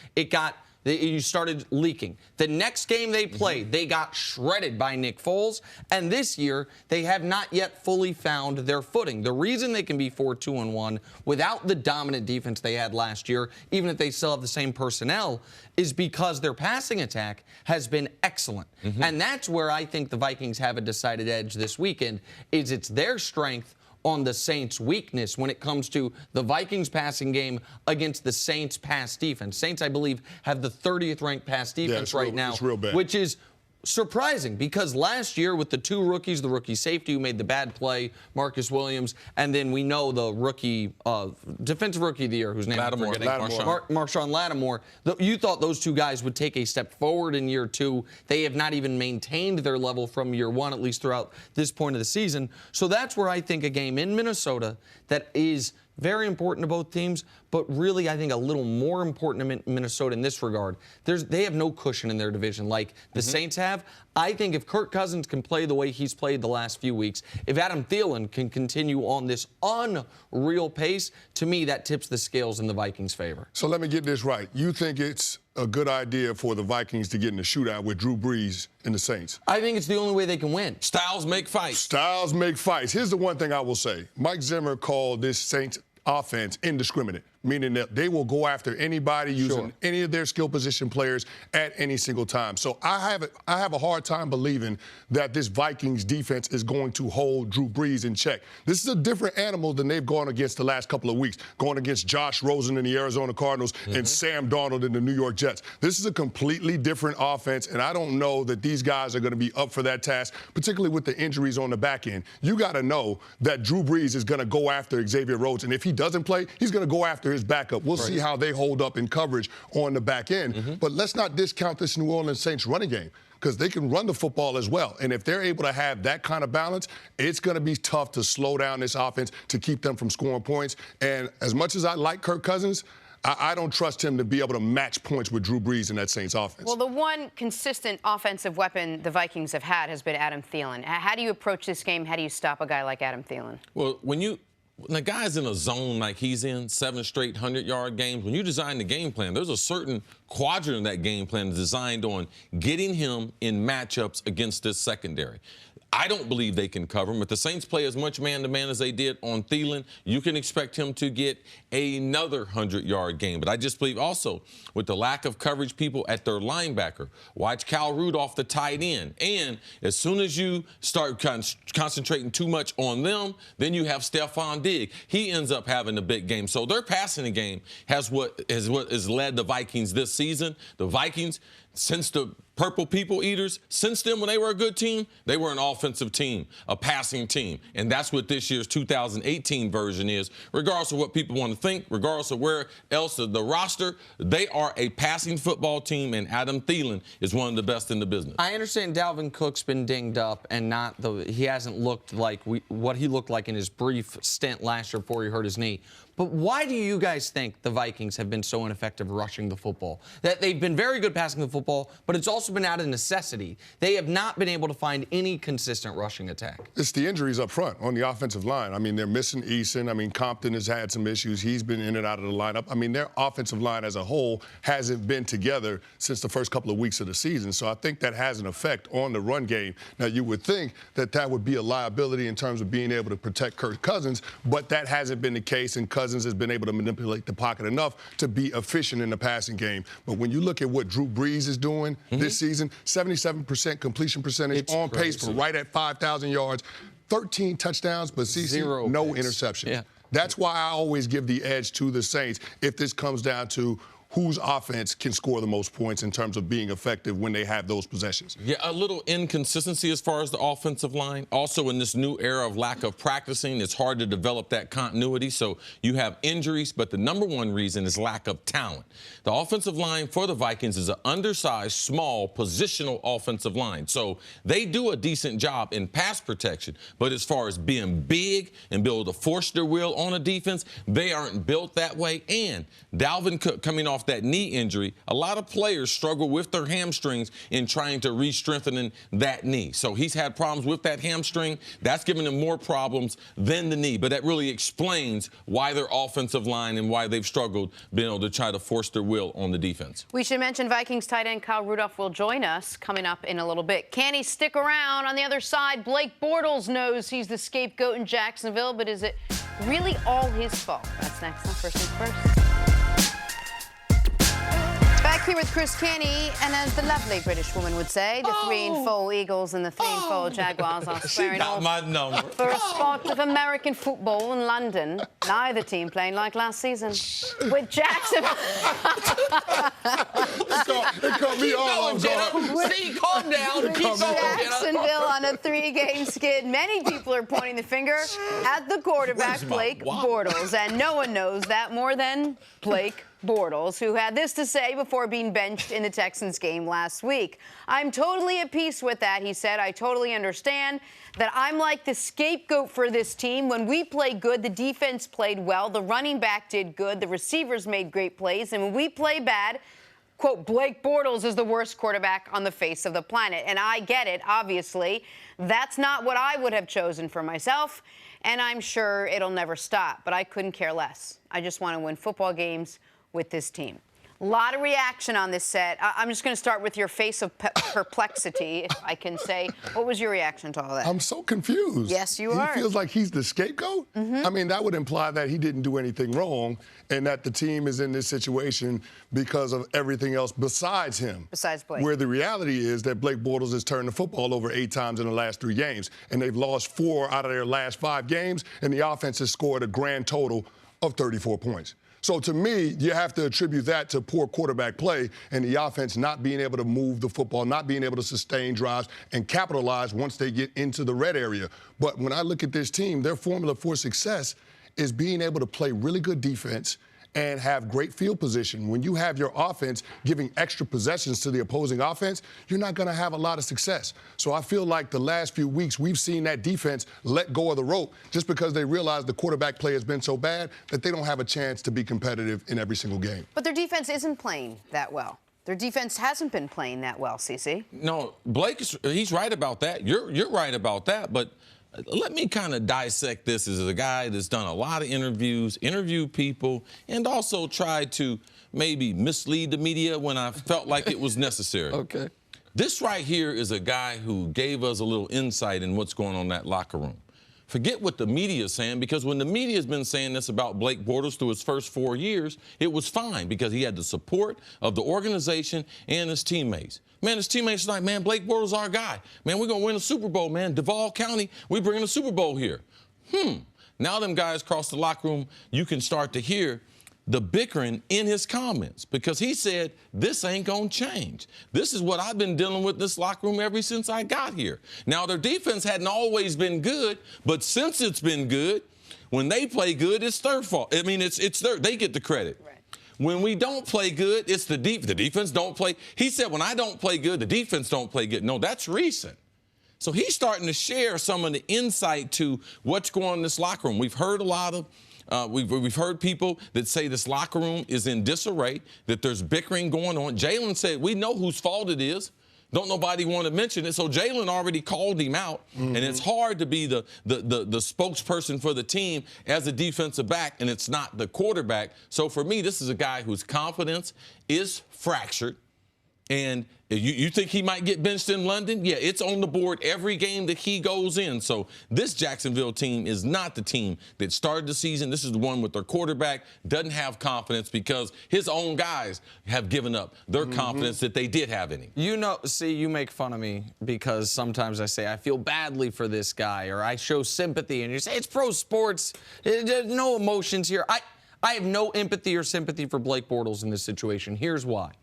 you started leaking. The next game they played, they got shredded by Nick Foles. And this year, they have not yet fully found their footing. The reason they can be 4-2-1 without the dominant defense they had last year, even if they still have the same personnel, is because their passing attack has been excellent. And that's where I think the Vikings have a decided edge this weekend, is it's their strength on the Saints' weakness when it comes to the Vikings passing game against the Saints' pass defense. Saints, I believe, have the 30th ranked pass defense now, it's real bad. which is surprising because last year with the 2 rookies, the rookie safety who made the bad play, Marcus Williams, and then we know the rookie, defensive rookie of the year, whose name I'm forgetting, Marshawn Lattimore. You thought those 2 guys would take a step forward in year 2. They have not even maintained their level from year 1, at least throughout this point of the season. So that's where I think a game in Minnesota that is very important to both teams, but really I think a little more important to Minnesota in this regard. They have no cushion in their division like the Saints have. I think if Kirk Cousins can play the way he's played the last few weeks, if Adam Thielen can continue on this unreal pace, to me that tips the scales in the Vikings' favor. So let me get this right. You think it's a good idea for the Vikings to get in a shootout with Drew Brees and the Saints? I think it's the only way they can win. Styles make fights. Styles make fights. Here's the one thing I will say. Mike Zimmer called this Saints offense indiscriminate, meaning that they will go after anybody using any of their skill position players at any single time. So I have a hard time believing that this Vikings defense is going to hold Drew Brees in check. This is a different animal than they've gone against the last couple of weeks, going against Josh Rosen in the Arizona Cardinals and Sam Darnold in the New York Jets. This is a completely different offense, and I don't know that these guys are going to be up for that task, particularly with the injuries on the back end. You got to know that Drew Brees is going to go after Xavier Rhodes, and if he doesn't play, he's going to go after his backup. We'll see how they hold up in coverage on the back end. But let's not discount this New Orleans Saints running game because they can run the football as well. And if they're able to have that kind of balance, it's going to be tough to slow down this offense to keep them from scoring points. And as much as I like Kirk Cousins, I don't trust him to be able to match points with Drew Brees in that Saints offense. Well, the one consistent offensive weapon the Vikings have had has been Adam Thielen. How do you approach this game? How do you stop a guy like Adam Thielen? Well, when the guy's in a zone like he's in, 7 straight 100-yard games, when you design the game plan, there's a certain quadrant of that game plan designed on getting him in matchups against this secondary. I don't believe they can cover him. If the Saints play as much man-to-man as they did on Thielen, you can expect him to get another 100-yard game. But I just believe also with the lack of coverage people at their linebacker, watch Cal Rudolph, the tight end. And as soon as you start concentrating too much on them, then you have Stephon Diggs. He ends up having a big game. So their passing game has what has led the Vikings this season. The Vikings, since the Purple People Eaters, since then, when they were a good team, they were an offensive team, a passing team. And that's what this year's 2018 version is. Regardless of what people want to think, regardless of where else the roster, they are a passing football team, and Adam Thielen is one of the best in the business. I understand Dalvin Cook's been dinged up and he hasn't looked like what he looked like in his brief stint last year before he hurt his knee. But why do you guys think the Vikings have been so ineffective rushing the football? That they've been very good passing the football, but it's also been out of necessity. They have not been able to find any consistent rushing attack. It's the injuries up front on the offensive line. I mean, they're missing Eason. I mean, Compton has had some issues. He's been in and out of the lineup. I mean, their offensive line as a whole hasn't been together since the first couple of weeks of the season. So I think that has an effect on the run game. Now, you would think that that would be a liability in terms of being able to protect Kirk Cousins, but that hasn't been the case, and Cousins has been able to manipulate the pocket enough to be efficient in the passing game. But when you look at what Drew Brees is doing this season, 77% completion percentage, it's on pace for right at 5,000 yards, 13 touchdowns, but CC, no interception. Yeah. That's why I always give the edge to the Saints if this comes down to whose offense can score the most points in terms of being effective when they have those possessions. Yeah, a little inconsistency as far as the offensive line. Also, in this new era of lack of practicing, it's hard to develop that continuity. So you have injuries, but the number one reason is lack of talent. The offensive line for the Vikings is an undersized, small, positional offensive line. So they do a decent job in pass protection, but as far as being big and be able to force their will on a defense, they aren't built that way. And Dalvin Cook coming off that knee injury, a lot of players struggle with their hamstrings in trying to re-strengthen that knee. So he's had problems with that hamstring. That's given him more problems than the knee. But that really explains why their offensive line and why they've struggled being able to try to force their will on the defense. We should mention Vikings tight end Kyle Rudolph will join us coming up in a little bit. Can he stick around? On the other side, Blake Bortles knows he's the scapegoat in Jacksonville, but is it really all his fault? That's next on First Things First. Back here with Cris, and as the lovely British woman would say, the 3-4 Eagles and the 3-4 Jaguars are squaring off my number. for a spot of American football in London. Neither team playing like last season. With Jacksonville. It caught me all off guard. See, calm down. Keep going, Jacksonville on a 3-game skid. Many people are pointing the finger at the quarterback, Blake Bortles. And no one knows that more than Blake Bortles, who had this to say before being benched in the Texans game last week. I'm totally at peace with that, he said. I totally understand that I'm like the scapegoat for this team. When we play good, the defense played well, the running back did good, the receivers made great plays, and when we play bad, quote, Blake Bortles is the worst quarterback on the face of the planet. And I get it, obviously. That's not what I would have chosen for myself, and I'm sure it'll never stop. But I couldn't care less. I just want to win football games with this team. A lot of reaction on this set. I'm just going to start with your face of perplexity, if I can say. What was your reaction to all that? I'm so confused. Yes, you are. He feels like he's the scapegoat? I mean, that would imply that he didn't do anything wrong and that the team is in this situation because of everything else besides him. Besides Blake. Where the reality is that Blake Bortles has turned the football over 8 times in the last 3 games, and they've lost 4 out of their last 5 games, and the offense has scored a grand total of 34 points. So to me, you have to attribute that to poor quarterback play and the offense not being able to move the football, not being able to sustain drives and capitalize once they get into the red area. But when I look at this team, their formula for success is being able to play really good defense and have great field position. When you have your offense giving extra possessions to the opposing offense, you're not going to have a lot of success. So I feel like the last few weeks we've seen that defense let go of the rope just because they realize the quarterback play has been so bad that they don't have a chance to be competitive in every single game. But their defense isn't playing that well. Their defense hasn't been playing that well, CC. No, Blake, he's right about that. You're right about that, but let me kind of dissect this as a guy that's done a lot of interviews, interviewed people, and also tried to maybe mislead the media when I felt like it was necessary. Okay. This right here is a guy who gave us a little insight in what's going on in that locker room. Forget what the media is saying, because when the media has been saying this about Blake Bortles through his first 4 years, it was fine because he had the support of the organization and his teammates. Man, his teammates are like, man, Blake Bortles is our guy. Man, we're going to win a Super Bowl, man. Duval County, we bringing a Super Bowl here. Now them guys across the locker room, you can start to hear the bickering in his comments, because he said, this ain't going to change. This is what I've been dealing with in this locker room ever since I got here. Now, their defense hadn't always been good, but since it's been good, when they play good, it's their fault. I mean, they get the credit. Right. When we don't play good, it's the defense don't play. He said, when I don't play good, the defense don't play good. No, that's recent. So he's starting to share some of the insight to what's going on in this locker room. We've heard a lot of we've heard people that say this locker room is in disarray, that there's bickering going on. Jalen said, we know whose fault it is. Don't nobody want to mention it. So Jalen already called him out, and it's hard to be the spokesperson for the team as a defensive back, and it's not the quarterback. So for me, this is a guy whose confidence is fractured. And you think he might get benched in London? Yeah, it's on the board every game that he goes in. So this Jacksonville team is not the team that started the season. This is the one with their quarterback doesn't have confidence because his own guys have given up their confidence that they did have in him. You know, see, you make fun of me because sometimes I say I feel badly for this guy, or I show sympathy, and you say it's pro sports. There's no emotions here. I have no empathy or sympathy for Blake Bortles in this situation. Here's why.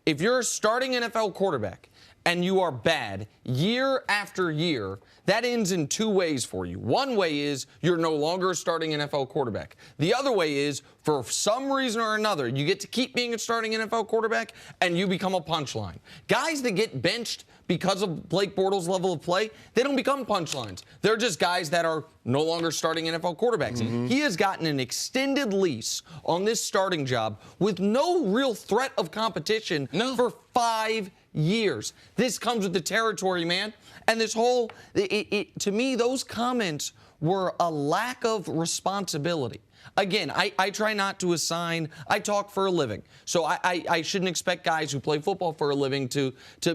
If you're a starting NFL quarterback and you are bad year after year, that ends in two ways for you. One way is you're no longer a starting NFL quarterback. The other way is, for some reason or another, you get to keep being a starting NFL quarterback and you become a punchline. Guys that get benched because of Blake Bortles' level of play, they don't become punchlines. They're just guys that are no longer starting NFL quarterbacks. He has gotten an extended lease on this starting job with no real threat of competition for 5 years. This comes with the territory, man. And this whole, to me, those comments were a lack of responsibility. Again, I try not to assign, I talk for a living. So I shouldn't expect guys who play football for a living to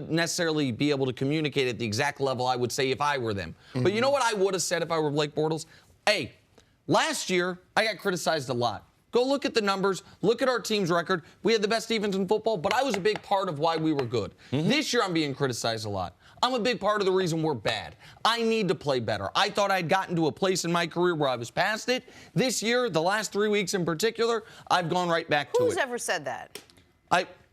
necessarily be able to communicate at the exact level I would say if I were them. But you know what I would have said if I were Blake Bortles? Hey, last year, I got criticized a lot. Go look at the numbers. Look at our team's record. We had the best defense in football, but I was a big part of why we were good. This year, I'm being criticized a lot. I'm a big part of the reason we're bad. I need to play better. I thought I'd gotten to a place in my career where I was past it. This year, the last 3 weeks in particular, I've gone right back to it. Who's ever said that?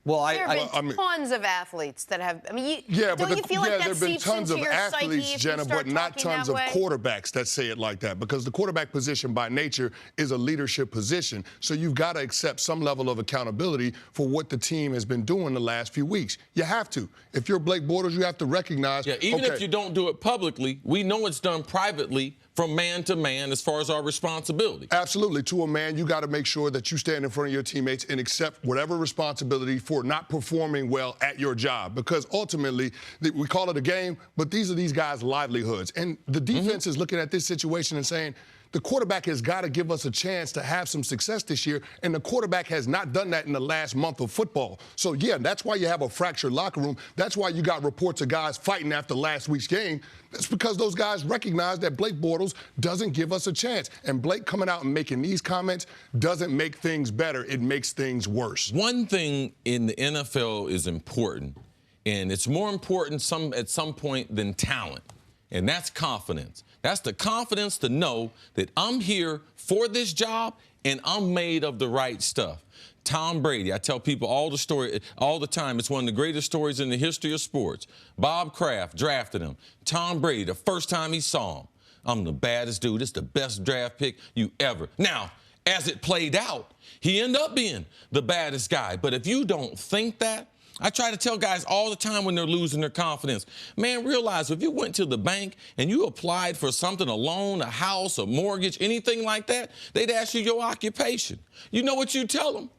There have been tons of athletes that have. I mean, don't you feel like that there have been seeps tons into of your athletes, psyche if Jenna, you start but not talking tons that of way? quarterbacks that say it like that, because the quarterback position by nature is a leadership position. So you've got to accept some level of accountability for what the team has been doing the last few weeks. You have to. If you're Blake Bortles, you have to recognize. Yeah, even if you don't do it publicly, we know it's done privately, from man to man, as far as our responsibility. Absolutely. To a man, you got to make sure that you stand in front of your teammates and accept whatever responsibility for not performing well at your job. Because ultimately, we call it a game, but these are these guys' livelihoods. And the defense is looking at this situation and saying, the quarterback has got to give us a chance to have some success this year, and the quarterback has not done that in the last month of football. So, yeah, that's why you have a fractured locker room. That's why you got reports of guys fighting after last week's game. That's because those guys recognize that Blake Bortles doesn't give us a chance. And Blake coming out and making these comments doesn't make things better. It makes things worse. One thing in the NFL is important, and it's more important at some point than talent, and that's confidence. That's the confidence to know that I'm here for this job and I'm made of the right stuff. Tom Brady, I tell people all the time, it's one of the greatest stories in the history of sports. Bob Kraft drafted him. Tom Brady, the first time he saw him, I'm the baddest dude. It's the best draft pick you ever. Now, as it played out, he ended up being the baddest guy. But if you don't think that, I try to tell guys all the time when they're losing their confidence, man, realize if you went to the bank and you applied for something, a loan, a house, a mortgage, anything like that, they'd ask you your occupation. You know what you tell them?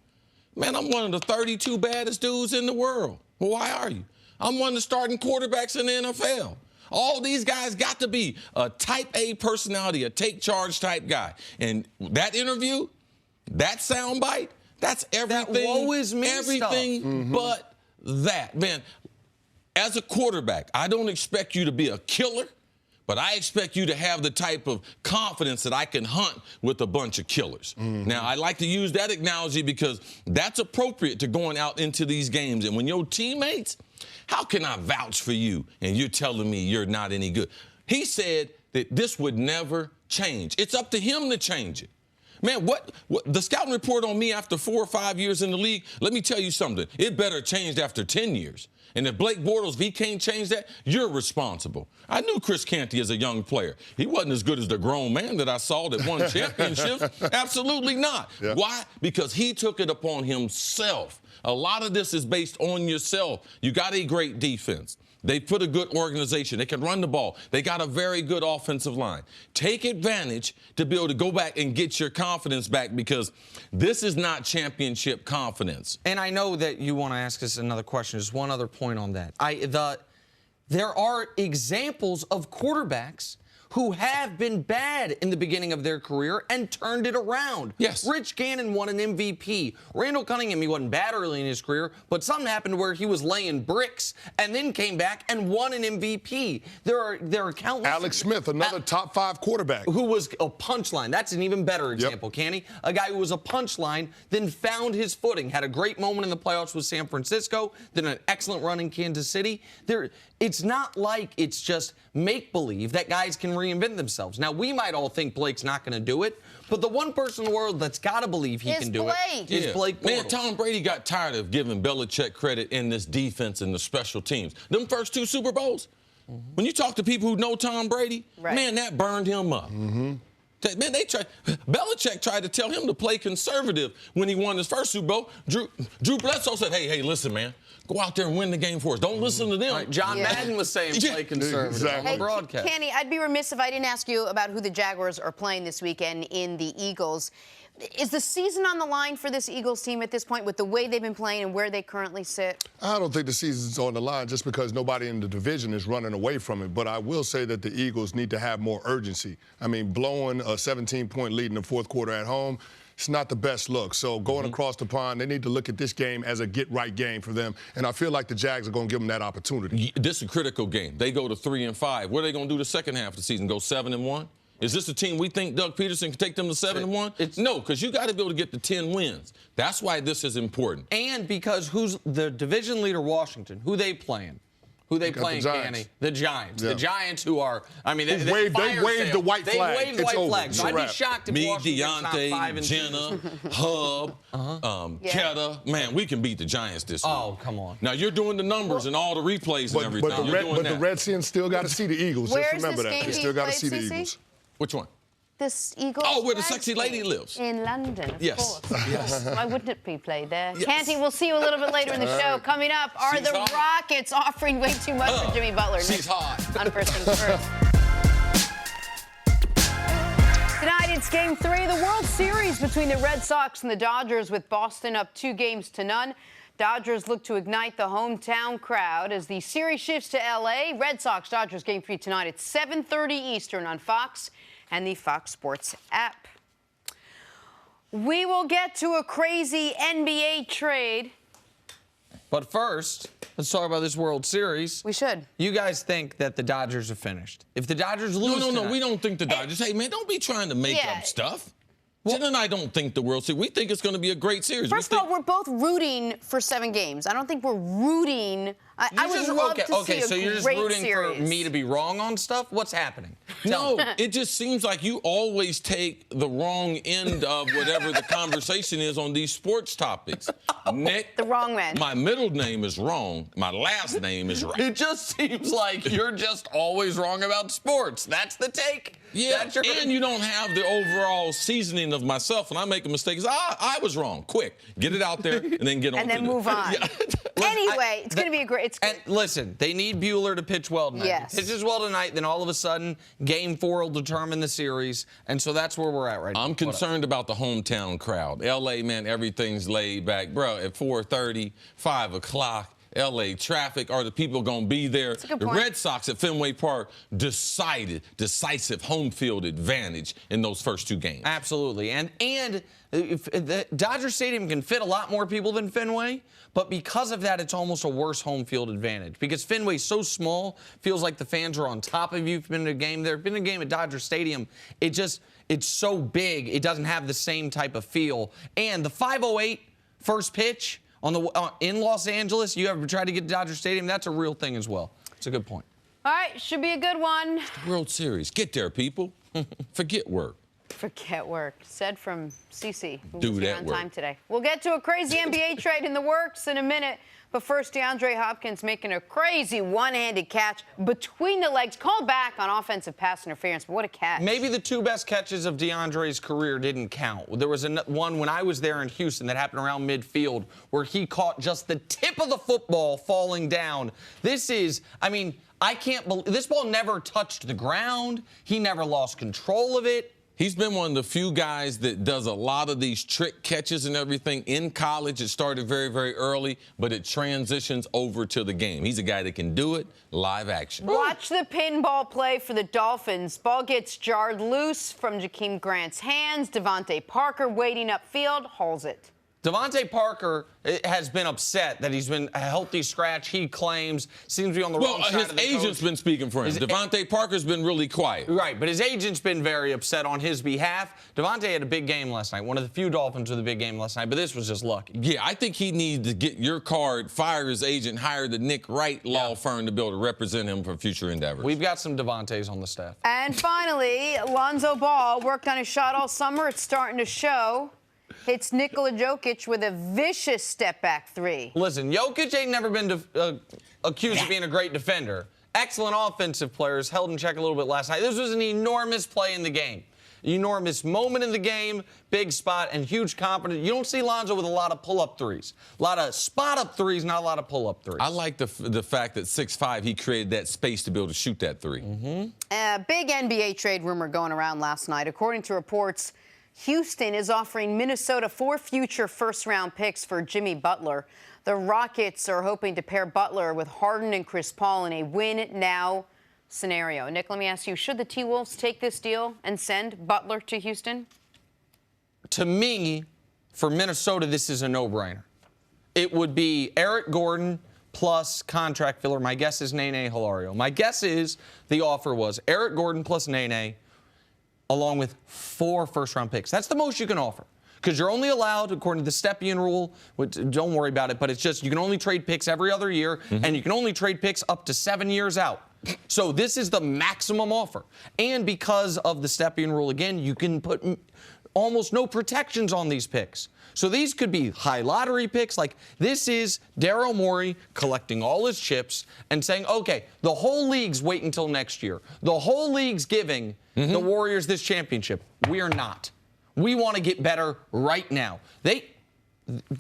Man, I'm one of the 32 baddest dudes in the world. Well, why are you? I'm one of the starting quarterbacks in the NFL. All these guys got to be a type A personality, a take charge type guy. And that interview, that soundbite, that's everything. That woe is me everything stuff. But that, man, as a quarterback, I don't expect you to be a killer, but I expect you to have the type of confidence that I can hunt with a bunch of killers. Now, I like to use that analogy because that's appropriate to going out into these games. And when your teammates, how can I vouch for you and you're telling me you're not any good? He said that this would never change. It's up to him to change it. Man, what the scouting report on me after 4 or 5 years in the league, let me tell you something. It better changed after 10 years. And if Blake Bortles, if he can't change that, you're responsible. I knew Cris Canty as a young player. He wasn't as good as the grown man that I saw that won championships. Absolutely not. Yeah. Why? Because he took it upon himself. A lot of this is based on yourself. You got a great defense. They put a good organization. They can run the ball. They got a very good offensive line. Take advantage to be able to go back and get your confidence back because this is not championship confidence. And I know that you want to ask us another question. Just one other point on that. There are examples of quarterbacks who have been bad in the beginning of their career and turned it around. Yes. Rich Gannon won an MVP. Randall Cunningham, he wasn't bad early in his career, but something happened where he was laying bricks and then came back and won an MVP. There are countless. Alex Smith, another top 5 quarterback. Who was a punchline. That's an even better example, Canty. A guy who was a punchline, then found his footing, had a great moment in the playoffs with San Francisco, then an excellent run in Kansas City. It's not like it's just make-believe that guys can reinvent themselves. Now, we might all think Blake's not going to do it, but the one person in the world that's got to believe he can do it is Blake Bortles. Man, Tom Brady got tired of giving Belichick credit in this defense and the special teams. Them first 2 Super Bowls, when you talk to people who know Tom Brady, man, that burned him up. Man, Belichick tried to tell him to play conservative when he won his first Super Bowl. Drew Bledsoe said, hey, listen, man, go out there and win the game for us. Don't listen to them. Right, John Madden was saying play conservative on the broadcast. Kenny, I'd be remiss if I didn't ask you about who the Jaguars are playing this weekend in the Eagles. Is the season on the line for this Eagles team at this point with the way they've been playing and where they currently sit? I don't think the season's on the line just because nobody in the division is running away from it. But I will say that the Eagles need to have more urgency. I mean, blowing a 17-point lead in the fourth quarter at home, it's not the best look. So going across the pond, they need to look at this game as a get-right game for them. And I feel like the Jags are going to give them that opportunity. This is a critical game. They go to 3-5. What are they going to do the second half of the season? Go 7-1? Is this a team we think Doug Peterson can take them to 7-1? No, because you got to be able to get to 10 wins. That's why this is important. And because who's the division leader, Washington, who they playing? Who they playing, Canny? The Giants. Yeah. The Giants who are, I mean, they waved the white flag. They waved the white flag. So I'd be shocked if Washington's not 5-2. Jenna, Hub, Ketta. Man, we can beat the Giants this week. Oh, come on. Now, you're doing the numbers and all the replays and everything. But the Redskins still got to see the Eagles. Where's Just remember this that. They still got to see the Eagles. Which one? This Eagles. Oh, where the sexy lady lives. In London, of course. Yes. Why wouldn't it be played there? Yes. Canty, we'll see you a little bit later in the show. Coming up, are the Rockets offering way too much for Jimmy Butler? She's hot. On First Things First. Tonight, it's Game 3 of the World Series between the Red Sox and the Dodgers, with Boston up 2-0. Dodgers look to ignite the hometown crowd as the series shifts to L.A. Red Sox-Dodgers Game 3 tonight at 7:30 Eastern on Fox and the Fox Sports app. We will get to a crazy NBA trade. But first, let's talk about this World Series. We should. You guys think that the Dodgers are finished? If the Dodgers lose No, we don't think the Dodgers. Hey, man, don't be trying to make up stuff. Jen and I don't think the World Series. We think it's going to be a great series. First of all, we're both rooting for 7 games. I don't think we're rooting. I would love to see a great series. So you're just rooting for me to be wrong on stuff? What's happening? No, it just seems like you always take the wrong end of whatever the conversation is on these sports topics. Nick, the wrong man. My middle name is wrong. My last name is right. It just seems like you're just always wrong about sports. That's the take. Yeah, and you don't have the overall seasoning of myself. When I make a mistake, I was wrong. Quick, get it out there and then get on. And then move on. Anyway, it's going to be a great. And listen, they need Bueller to pitch well tonight. Yes. If he pitches well tonight, then all of a sudden, Game 4 will determine the series, and so that's where we're at right now. I'm concerned about the hometown crowd. L.A., man, everything's laid back. Bro, at 4:30, 5 o'clock, L.A. traffic? Are the people going to be there? That's a good The point. Red Sox at Fenway Park decisive home field advantage in those first 2 games. Absolutely. And if the Dodger Stadium can fit a lot more people than Fenway, but because of that, it's almost a worse home field advantage. Because Fenway's so small, feels like the fans are on top of you. If you've been in a game there, been in a game at Dodger Stadium, it's so big, it doesn't have the same type of feel. And the 5:08 first pitch in Los Angeles, you ever tried to get to Dodger Stadium? That's a real thing as well. It's a good point. All right, should be a good one. World Series. Get there, people. Forget work. Forget work. Said from CC. Who Do was here that on work. time today. We'll get to a crazy NBA trade in the works in a minute. But first, DeAndre Hopkins making a crazy one-handed catch between the legs, called back on offensive pass interference. But what a catch. Maybe the 2 best catches of DeAndre's career didn't count. There was one when I was there in Houston that happened around midfield where he caught just the tip of the football falling down. I can't believe this ball never touched the ground. He never lost control of it. He's been one of the few guys that does a lot of these trick catches and everything. In college, it started very, very early, but it transitions over to the game. He's a guy that can do it live action. Watch the pinball play for the Dolphins. Ball gets jarred loose from Jakeem Grant's hands. Devontae Parker waiting upfield, hauls it. Devontae Parker has been upset that he's been a healthy scratch. He claims seems to be on the wrong side his of the agent's coach. been speaking for him. Devontae Parker's been really quiet. Right, but his agent's been very upset on his behalf. Devontae had a big game last night, one of the few Dolphins with a big game last night, but this was just lucky. Yeah, I think he needs to get your card, fire his agent, hire the Nick Wright law firm to be able to represent him for future endeavors. We've got some Devontaes on the staff. And finally, Lonzo Ball worked on his shot all summer. It's starting to show. Hits Nikola Jokic with a vicious step-back 3. Listen, Jokic ain't never been accused of being a great defender. Excellent offensive players, held in check a little bit last night. This was an enormous play in the game. Enormous moment in the game, big spot, and huge confidence. You don't see Lonzo with a lot of pull-up threes. A lot of spot-up threes, not a lot of pull-up threes. I like the fact that 6'5", he created that space to be able to shoot that 3. Big NBA trade rumor going around last night. According to reports, Houston is offering Minnesota 4 future first-round picks for Jimmy Butler. The Rockets are hoping to pair Butler with Harden and Chris Paul in a win-now scenario. Nick, let me ask you, should the T-Wolves take this deal and send Butler to Houston? To me, for Minnesota, this is a no-brainer. It would be Eric Gordon plus contract filler. My guess is Nene Hilario. My guess is the offer was Eric Gordon plus Nene, along with 4 first-round picks. That's the most you can offer. Because you're only allowed, according to the Stepien rule, which, don't worry about it, but it's just you can only trade picks every other year, and you can only trade picks up to 7 years out. So this is the maximum offer. And because of the Stepien rule, again, you can put almost no protections on these picks. So these could be high lottery picks. Like this is Daryl Morey collecting all his chips and saying, okay, the whole league's waiting until next year. The whole league's giving the Warriors this championship. We are not. We want to get better right now. And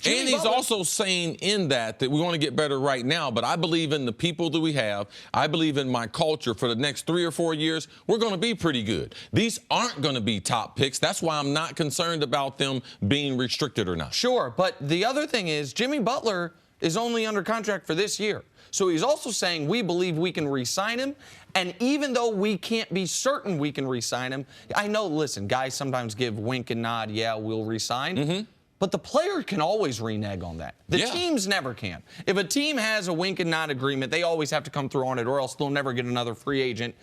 he's also saying in that we want to get better right now, but I believe in the people that we have. I believe in my culture. For the next 3 or 4 years, we're going to be pretty good. These aren't going to be top picks. That's why I'm not concerned about them being restricted or not. Sure, but the other thing is Jimmy Butler is only under contract for this year. So he's also saying we believe we can re-sign him. And even though we can't be certain we can re-sign him, I know, listen, guys sometimes give wink and nod, yeah, we'll re-sign. But the player can always renege on that. The teams never can. If a team has a wink and nod agreement, they always have to come through on it, or else they'll never get another free agent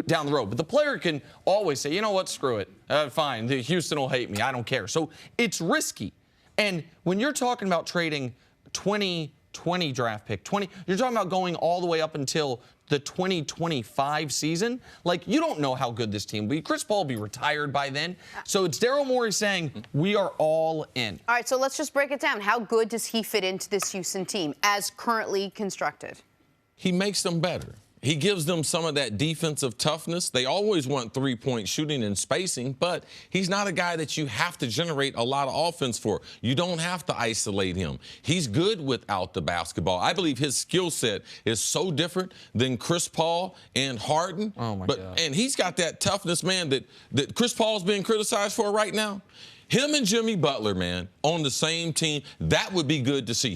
down the road. But the player can always say, you know what, screw it. Fine, Houston will hate me. I don't care. So it's risky. And when you're talking about trading 2020 draft pick, you're talking about going all the way up until the 2025 season. Like, you don't know how good this team will be. Chris Paul will be retired by then. So it's Daryl Morey saying, we are all in. All right, so let's just break it down. How good does he fit into this Houston team as currently constructed? He makes them better. He gives them some of that defensive toughness. They always want three-point shooting and spacing, but he's not a guy that you have to generate a lot of offense for. You don't have to isolate him. He's good without the basketball. I believe his skill set is so different than Chris Paul and Harden. Oh, my God. And he's got that toughness, man, that Chris Paul's being criticized for right now. Him and Jimmy Butler, man, on the same team, that would be good to see.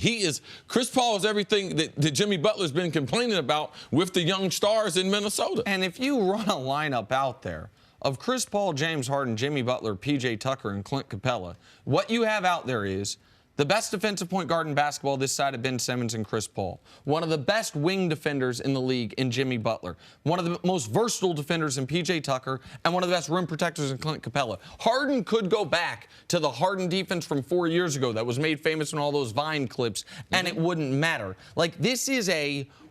Chris Paul is everything that Jimmy Butler's been complaining about with the young stars in Minnesota. And if you run a lineup out there of Chris Paul, James Harden, Jimmy Butler, P.J. Tucker, and Clint Capella, what you have out there is the best defensive point guard in basketball this side of Ben Simmons and Chris Paul. One of the best wing defenders in the league in Jimmy Butler. One of the most versatile defenders in P.J. Tucker. And one of the best rim protectors in Clint Capella. Harden could go back to the Harden defense from 4 years ago that was made famous in all those Vine clips, and it wouldn't matter. Like, this is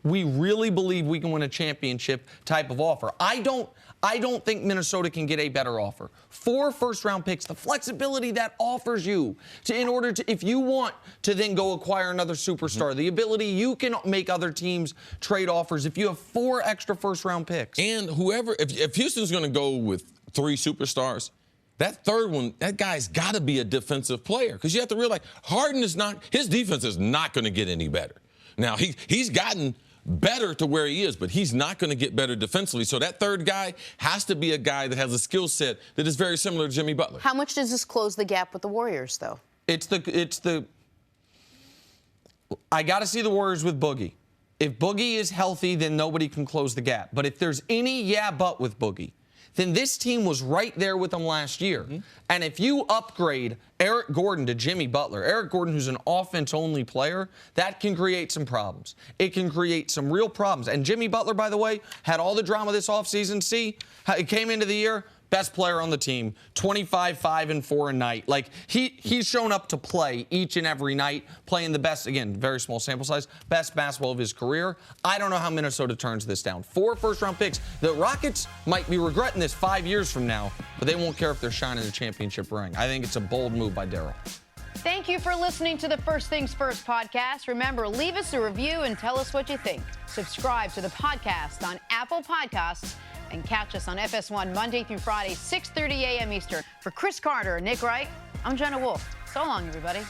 we really believe we can win a championship type of offer. I don't think Minnesota can get a better offer. 4 first-round picks, the flexibility that offers you if you want to then go acquire another superstar, the ability you can make other teams trade offers if you have 4 extra first-round picks. And if Houston's going to go with 3 superstars, that third one, that guy's got to be a defensive player, because you have to realize his defense is not going to get any better. Now, he's gotten better to where he is, but he's not going to get better defensively. So that third guy has to be a guy that has a skill set that is very similar to Jimmy Butler. How much does this close the gap with the Warriors, though? I got to see the Warriors with Boogie. If Boogie is healthy, then nobody can close the gap. But if there's any but with Boogie, then this team was right there with them last year. And if you upgrade Eric Gordon to Jimmy Butler, Eric Gordon, who's an offense-only player, that can create some problems. It can create some real problems. And Jimmy Butler, by the way, had all the drama this offseason. See, it came into the year, best player on the team, 25, 5, and 4 a night. Like, he's shown up to play each and every night, playing the best, again, very small sample size, best basketball of his career. I don't know how Minnesota turns this down. 4 first-round picks. The Rockets might be regretting this 5 years from now, but they won't care if they're shining the championship ring. I think it's a bold move by Daryl. Thank you for listening to the First Things First podcast. Remember, leave us a review and tell us what you think. Subscribe to the podcast on Apple Podcasts and catch us on FS1 Monday through Friday, 6:30 a.m. Eastern. For Cris Carter and Nick Wright, I'm Jenna Wolfe. So long, everybody.